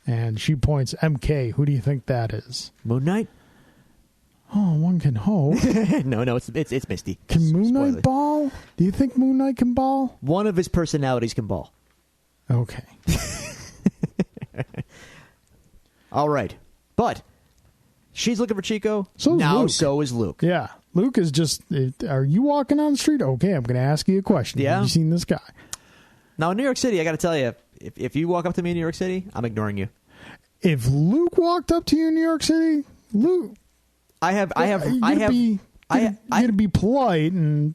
And she points MK. Who do you think that is? Moon Knight? Oh, one can hope. No, it's Misty. Can Moon Knight Spoiler. ball? Do you think Moon Knight can ball? One of his personalities can ball. Okay. All right. But she's looking for Chico. So is now Luke. so is Luke. Yeah. Luke is just, are you walking on the street? Okay, I'm going to ask you a question. Yeah. Have you seen this guy? Now in New York City, I got to tell you, if you walk up to me in New York City, I'm ignoring you. If Luke walked up to you in New York City, Luke, I you got to be polite and,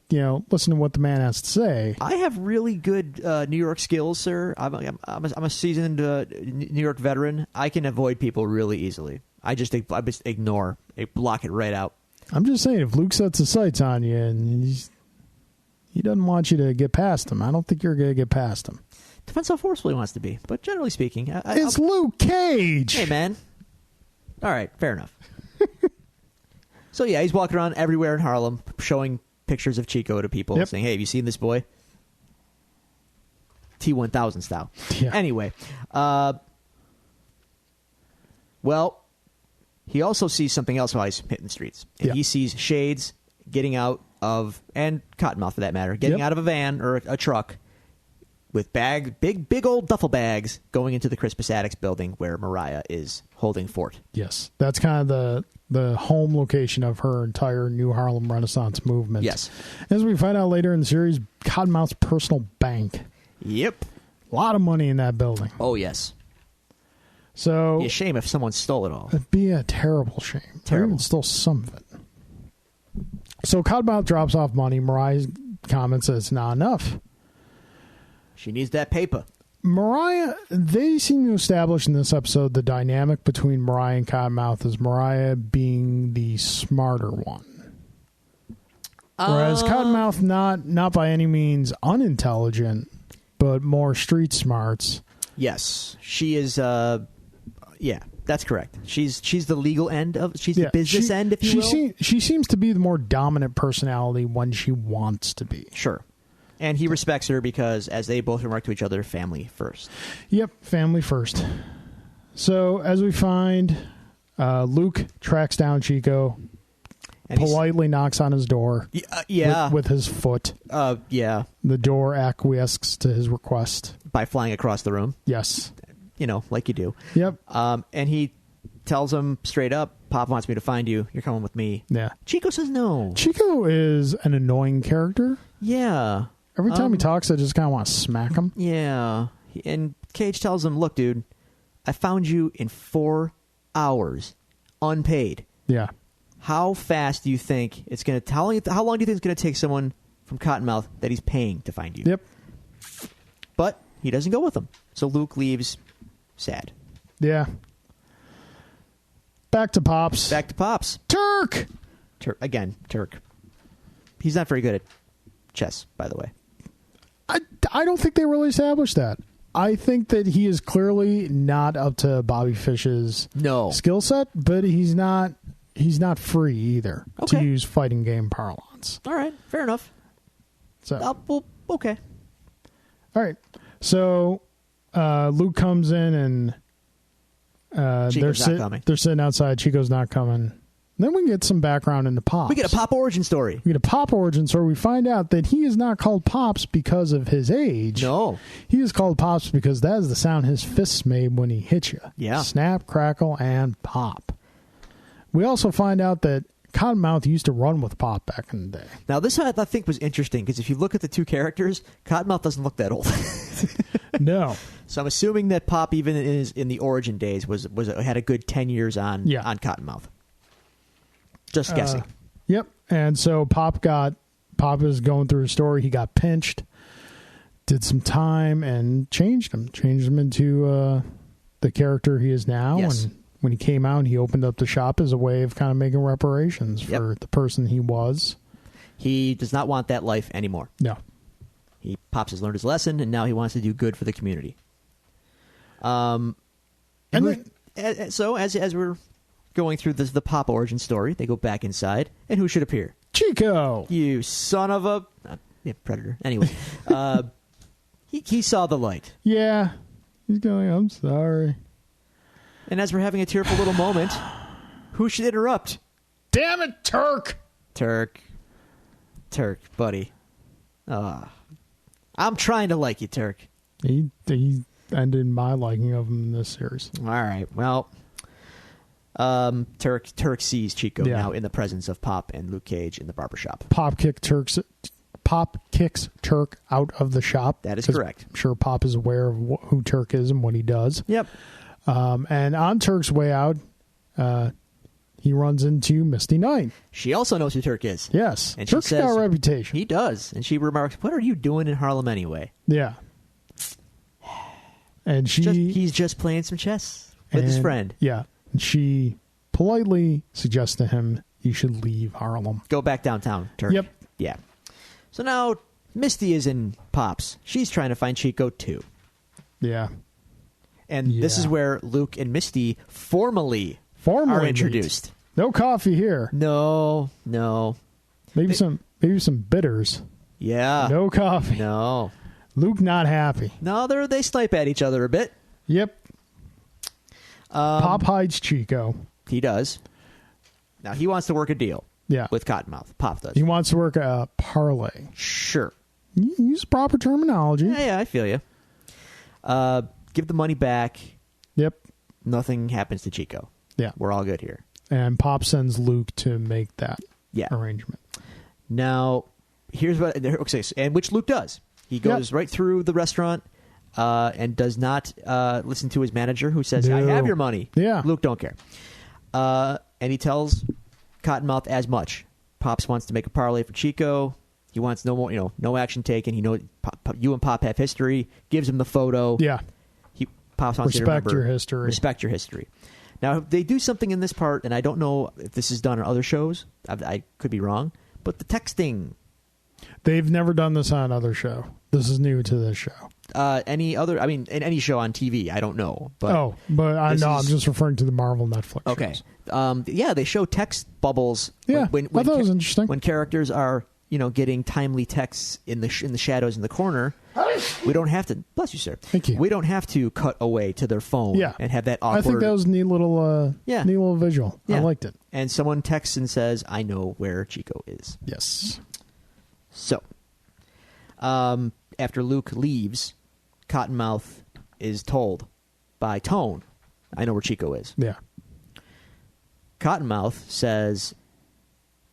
listen to what the man has to say. I have really good New York skills, sir. I'm a seasoned New York veteran. I can avoid people really easily. I just ignore, block it right out. I'm just saying, if Luke sets his sights on you and he doesn't want you to get past him, I don't think you're going to get past him. Depends how forceful he wants to be, but generally speaking, It's Luke Cage. Hey, man. All right, fair enough. So yeah, he's walking around everywhere in Harlem, showing pictures of Chico to people, Yep. saying, "Hey, have you seen this boy?" T-1000 style. Yeah. Anyway, well, he also sees something else while he's hitting the streets. And Yeah. he sees Shades getting out of, and Cottonmouth for that matter, getting Yep. out of a van or a truck with big old duffel bags going into the Crispus Attucks building where Mariah is holding fort. Yes. That's kind of the home location of her entire New Harlem Renaissance movement. Yes. As we find out later in the series, Cottonmouth's personal bank. Yep. A lot of money in that building. Oh, yes. So Be a shame if someone stole it all. it'd be a terrible shame. Or Terrible. even stole some of it. So Cottonmouth drops off money. Mariah's comment says, not enough. She needs that paper. Mariah, they seem to establish in this episode the dynamic between Mariah and Cottonmouth as Mariah being the smarter one. Whereas Cottonmouth not by any means unintelligent, but more street smarts. Yes. She is, yeah, that's correct. She's the legal end of, she's the business end, if you will. She seems to be the more dominant personality when she wants to be. Sure. And he respects her because, as they both remark to each other, family first. Yep, family first. So, as we find, Luke tracks down Chico, And politely knocks on his door yeah. with his foot. Yeah. The door acquiesces to his request. By flying across the room. Yes. Like you do. Yep. And he tells him straight up, Pop wants me to find you. You're coming with me. Yeah. Chico says no. Chico is an annoying character. Yeah. Every time he talks, I just kind of want to smack him. Yeah. And Cage tells him, look, dude, I found you in 4 hours, unpaid. Yeah. How fast do you think it's going to... How long do you think it's going to take someone from Cottonmouth that he's paying to find you? Yep. But he doesn't go with him. So Luke leaves sad. Yeah. Back to Pops. Back to Pops. Turk! Turk. He's not very good at chess, by the way. I don't think they really established that. I think that he is clearly not up to Bobby Fish's skill set, but he's not free either, to use fighting game parlance. All right, fair enough. So well, okay. All right. So Luke comes in and they're sitting outside. Chico's not coming. Then we get some background into Pops. We get a Pop origin story. We find out that he is not called Pops because of his age. No. He is called Pops because that is the sound his fists made when he hit you. Yeah. Snap, crackle, and pop. We also find out that Cottonmouth used to run with Pop back in the day. Now, this I think was interesting because if you look at the two characters, Cottonmouth doesn't look that old. No. So I'm assuming that Pop, even in the origin days, had a good 10 years on Cottonmouth. Just guessing. Yep. And so Pop is going through a story. He got pinched, did some time, and changed him into the character he is now. Yes. And when he came out, he opened up the shop as a way of kind of making reparations for the person he was. He does not want that life anymore. No. Pops has learned his lesson, and now he wants to do good for the community. So as we're going through the Pop origin story, they go back inside, and who should appear? Chico! You son of a... predator. Anyway, he saw the light. Yeah. He's going, I'm sorry. And as we're having a tearful little moment, who should interrupt? Damn it, Turk! Turk, buddy. I'm trying to like you, Turk. He ended my liking of him in this series. All right, well... Turk sees Chico now in the presence of Pop and Luke Cage in the barbershop. Pop kicks Turk out of the shop. That is correct. I'm sure Pop is aware of who Turk is and what he does. Yep. And on Turk's way out, he runs into Misty Knight. She also knows who Turk is. Yes. And Turk's she says, got a reputation. He does. And she remarks, what are you doing in Harlem anyway? Yeah. And he's just playing some chess with his friend. Yeah. And she politely suggests to him he should leave Harlem. Go back downtown, Turk. Yep. Yeah. So now Misty is in Pops. She's trying to find Chico, too. Yeah. And this is where Luke and Misty formally are introduced. No coffee here. No. Maybe some bitters. Yeah. No coffee. No. Luke not happy. No, they snipe at each other a bit. Yep. Pop hides Chico. He does. Now, he wants to work a deal with Cottonmouth. Pop does. He wants to work a parlay. Sure. Use proper terminology. Yeah, I feel you. Give the money back. Yep. Nothing happens to Chico. Yeah. We're all good here. And Pop sends Luke to make that arrangement. Now, here's what... and which Luke does. He goes right through the restaurant... and does not listen to his manager, who says, I have your money. Yeah. Luke don't care. And he tells Cottonmouth as much. Pops wants to make a parlay for Chico. He wants no more, no action taken. He knows you and Pop have history. Gives him the photo. Yeah. Pops wants you to remember. Respect your history. Now, they do something in this part, and I don't know if this is done on other shows. I could be wrong. But the texting. They've never done this on another show. This is new to this show. In any show on TV, I don't know. But I'm just referring to the Marvel Netflix shows. Okay. They show text bubbles. Yeah, I thought it was interesting. When characters are, getting timely texts in the shadows in the corner, we don't have to. Bless you, sir. Thank you. We don't have to cut away to their phone. And have that awkward. I think that was a neat little visual. Yeah. I liked it. And someone texts and says, "I know where Chico is." Yes. So, after Luke leaves, Cottonmouth is told by Tone, I know where Chico is. Yeah. Cottonmouth says,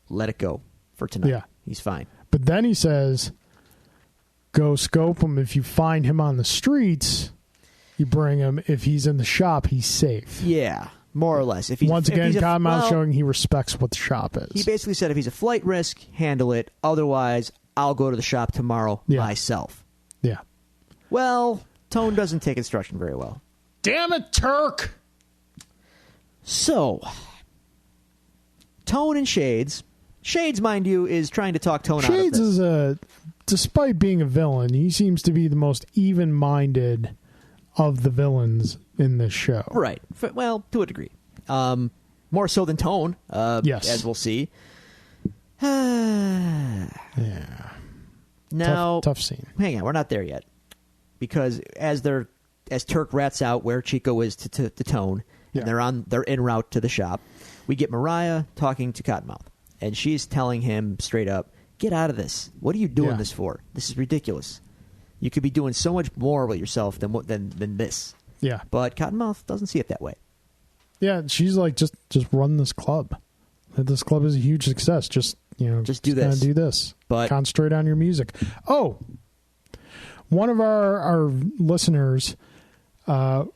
let it go for tonight. Yeah. He's fine. But then he says, go scope him. If you find him on the streets, you bring him. If he's in the shop, he's safe. Yeah, more or less. Once again, Cottonmouth showing he respects what the shop is. He basically said if he's a flight risk, handle it. Otherwise, I'll go to the shop tomorrow myself. Yeah. Well, Tone doesn't take instruction very well. Damn it, Turk! So, Tone and Shades Shades, mind you, is trying to talk Tone Shades out of this. despite being a villain, he seems to be the most even-minded of the villains in this show. Right. Well, to a degree. More so than Tone, Yes. as we'll see. Yeah. Now, Tough scene. hang on, we're not there yet. Because as Turk rats out where Chico is to Tone, Yeah. and they're en route to the shop, we get Mariah talking to Cottonmouth. And she's telling him straight up, get out of this. What are you doing Yeah. this for? This is ridiculous. You could be doing so much more with yourself than this. Yeah. But Cottonmouth doesn't see it that way. Yeah, she's like, just run this club. This club is a huge success. Just do kinda this. do this. But- concentrate on your music. Oh, one of our listeners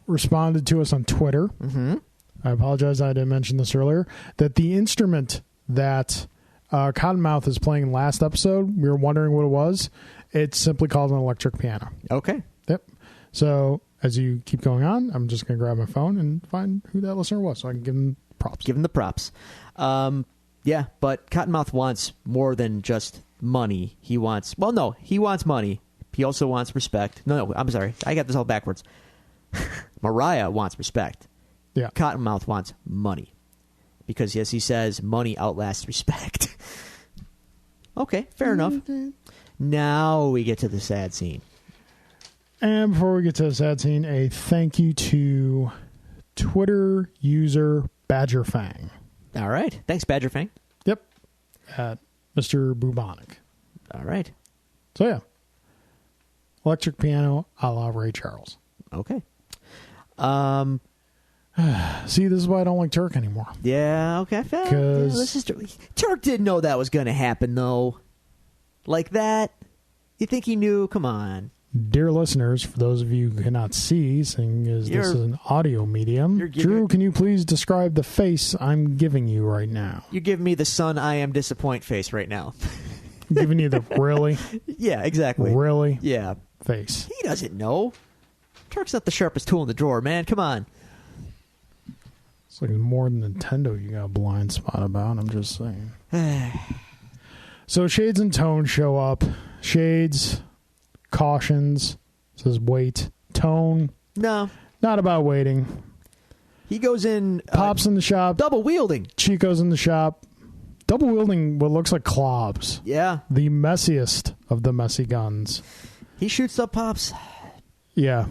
responded to us on Twitter. Mm-hmm. I apologize, I didn't mention this earlier. That the instrument that Cottonmouth is playing in last episode, we were wondering what it was. It's simply called an electric piano. Okay. Yep. So as you keep going on, I'm just going to grab my phone and find who that listener was so I can give him props. Give him the props. Yeah, but Cottonmouth wants more than just money. He wants money. He also wants respect. No, I'm sorry. I got this all backwards. Mariah wants respect. Yeah. Cottonmouth wants money. Because, yes, he says money outlasts respect. Okay, fair enough. Now we get to the sad scene. And before we get to the sad scene, a thank you to Twitter user Badgerfang. All right. Thanks, Badgerfang. Yep. At Mr. Bubonic. All right. So, yeah. Electric piano a la Ray Charles. Okay. See, this is why I don't like Turk anymore. Yeah, okay. Because Turk didn't know that was going to happen, though. Like that? You think he knew? Come on. Dear listeners, for those of you who cannot see, seeing as this is an audio medium, Drew, can you please describe the face I'm giving you right now? You give me the son I am disappoint face right now. I'm giving you the really, Yeah, exactly. really Yeah. face. He doesn't know. Turk's not the sharpest tool in the drawer, man. Come on. It's like more than Nintendo you got a blind spot about, I'm just saying. So Shades and Tone show up. Shades cautions, says wait. Tone, No. not about waiting. He goes in... Pops in the shop. double wielding. Chico's in the shop. Double wielding what looks like clobs. Yeah. The messiest of the messy guns. He shoots up Pops. Yeah.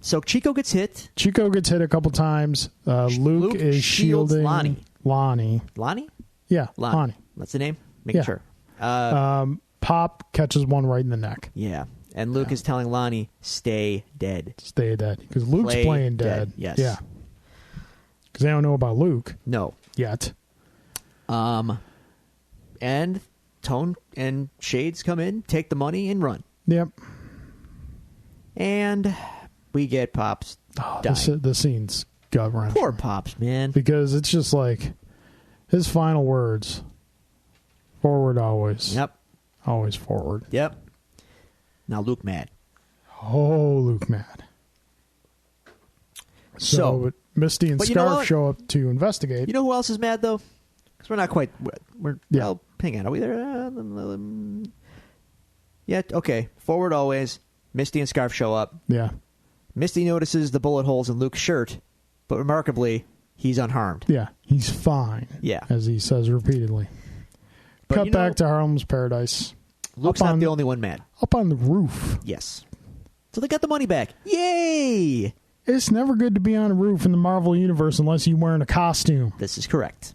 So Chico gets hit. Chico gets hit a couple times. Luke is shields shielding Lonnie. Lonnie? Lonnie? Yeah, Lonnie. That's the name? Making Yeah. sure. Pop catches one right in the neck. Yeah. And Luke is telling Lonnie, stay dead. Stay dead. Because Luke's Play playing dead, dead. yes. Yeah. Because they don't know about Luke No. yet. And Tone and Shades come in, take the money, and run. Yep. And we get Pops Oh, dying. the scene's gut-wrenching. Poor Pops, man. Because it's just like his final words. Forward always. Yep. Always forward. Yep. Now Luke mad. Oh, Luke mad. So Misty and but you know Scarf what? show up to investigate. You know who else is mad, though? Because we're not quite... Yeah. Well, hang on. Are we there? Yeah, okay. Forward always. Misty and Scarf show up. Yeah. Misty notices the bullet holes in Luke's shirt, but remarkably, he's unharmed. Yeah. He's fine. Yeah. As he says repeatedly. But Cut you know, back to Harlem's Paradise. Luke's up not on- the only one mad. Up on the roof. Yes. So they got the money back. Yay! It's never good to be on a roof in the Marvel Universe unless you're wearing a costume. This is correct.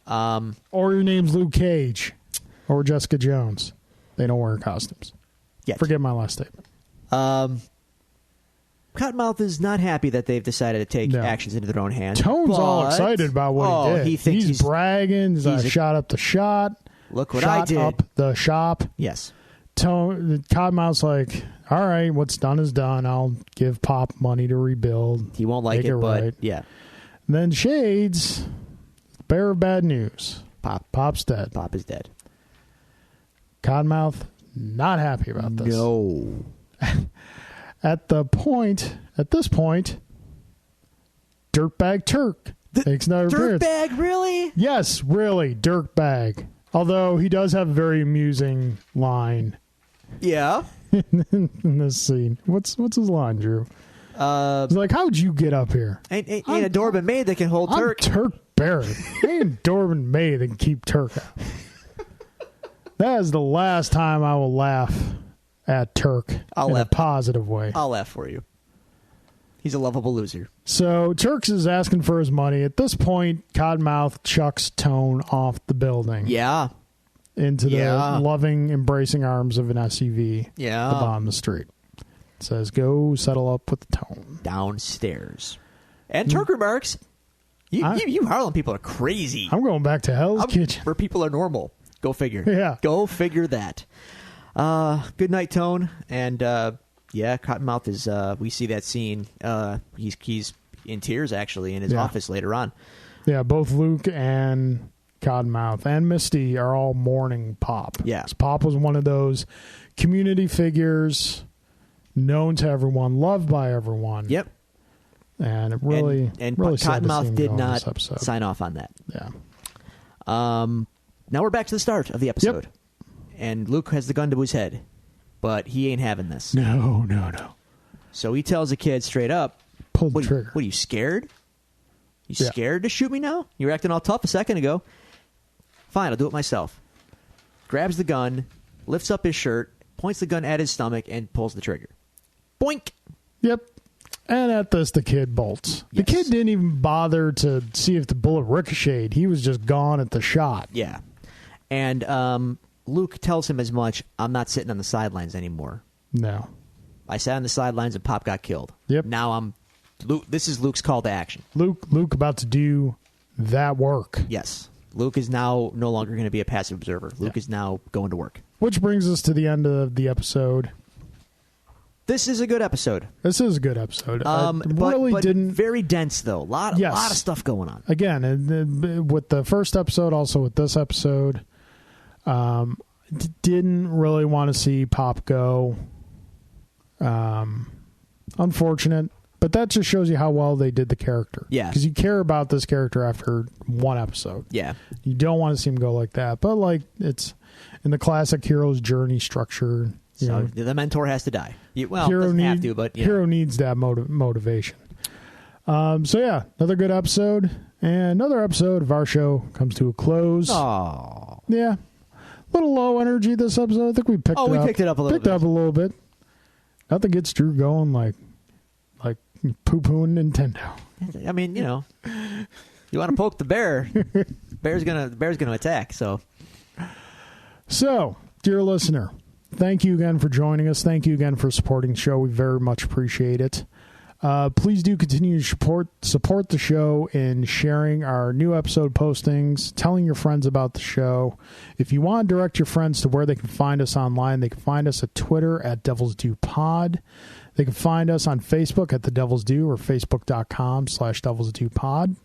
Or your name's Luke Cage. Or Jessica Jones. They don't wear costumes. Yet. Forget my last statement. Cottonmouth is not happy that they've decided to take No. actions into their own hands. Tone's all but- excited about what he did. He thinks he's bragging. He's shot up the shot. Look what shot I did. up the shop. Yes. Cottonmouth's like, all right, what's done is done. I'll give Pop money to rebuild. He won't like Make it, but right. yeah. And then Shades, bearer of bad news. Pop's dead. Pop is dead. Cottonmouth, not happy about this. No. At this point, Dirtbag Turk makes another appearance. Dirtbag, really? Yes, really, Dirtbag. Although he does have a very amusing line Yeah. in this scene. What's his line, Drew? He's like, how'd you get up here? Ain't a door been made that can hold I'm Turk. Turk Barrett. Ain't Dorbin May that can keep Turk out. That is the last time I will laugh at Turk in a positive way. I'll laugh for you. He's a lovable loser. So Turks is asking for his money. At this point, Cottonmouth chucks Tone off the building. Yeah. Into the loving, embracing arms of an SUV at the bottom of the street. Says, go settle up with Tone. Downstairs. And Turk remarks, you Harlem people are crazy. I'm going back to Hell's Kitchen. Where people are normal. Go figure. Yeah. Go figure that. Good night, Tone. And, Cottonmouth is, we see that scene. He's in tears, actually, in his office later on. Yeah, both Luke and Cottonmouth and Misty are all mourning Pop. Yeah. Pop was one of those community figures, known to everyone, loved by everyone. Yep. And it really, and really Cottonmouth did not sign off on that. Yeah. Now we're back to the start of the episode. Yep. And Luke has the gun to his head, but he ain't having this. No. So he tells the kid straight up, pull the trigger. What are you, scared? You scared to shoot me now? You were acting all tough a second ago. Fine, I'll do it myself. Grabs the gun, lifts up his shirt, points the gun at his stomach, and pulls the trigger. Boink! Yep. And at this, the kid bolts. Yes. The kid didn't even bother to see if the bullet ricocheted. He was just gone at the shot. Yeah. And Luke tells him as much, I'm not sitting on the sidelines anymore. No. I sat on the sidelines and Pop got killed. Yep. Now this is Luke's call to action. Luke about to do that work. Yes. Luke is now no longer going to be a passive observer. Luke is now going to work. Which brings us to the end of the episode. This is a good episode. This is a good episode. But very dense, though. A lot of stuff going on. Again, with the first episode, also with this episode, didn't really want to see Pop go. Unfortunate. But that just shows you how well they did the character. Yeah. Because you care about this character after one episode. Yeah. You don't want to see him go like that. But, it's in the classic hero's journey structure. So the mentor has to die. Doesn't have to, but hero needs that motivation. Another good episode. And another episode of our show comes to a close. Oh. Yeah. A little low energy this episode. I think we picked it up. We picked it up a little bit. Picked up a little bit. Nothing gets Drew going like poo-pooing Nintendo. I mean, you want to poke the bear, bear's gonna attack. So, dear listener, thank you again for joining us. Thank you again for supporting the show. We very much appreciate it. Please do continue to support the show in sharing our new episode postings, telling your friends about the show. If you want to direct your friends to where they can find us online, they can find us at Twitter at Devils Do Pod. They can find us on Facebook at The Devils Do or Facebook.com/Devils Do Pod.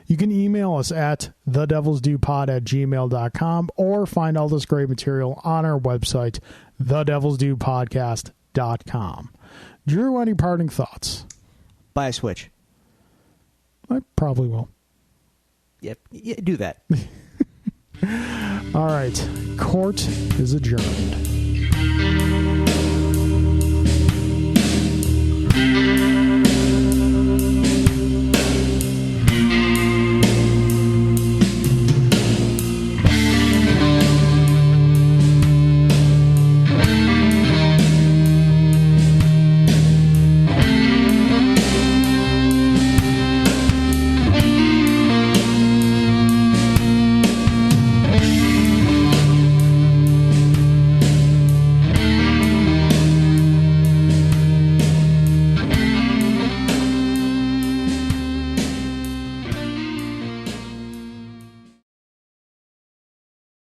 You can email us at thedevilsdopod@gmail.com or find all this great material on our website, thedevilsdopodcast.com. Drew, any parting thoughts? Buy a Switch. I probably will. Yep, do that. All right. Court is adjourned.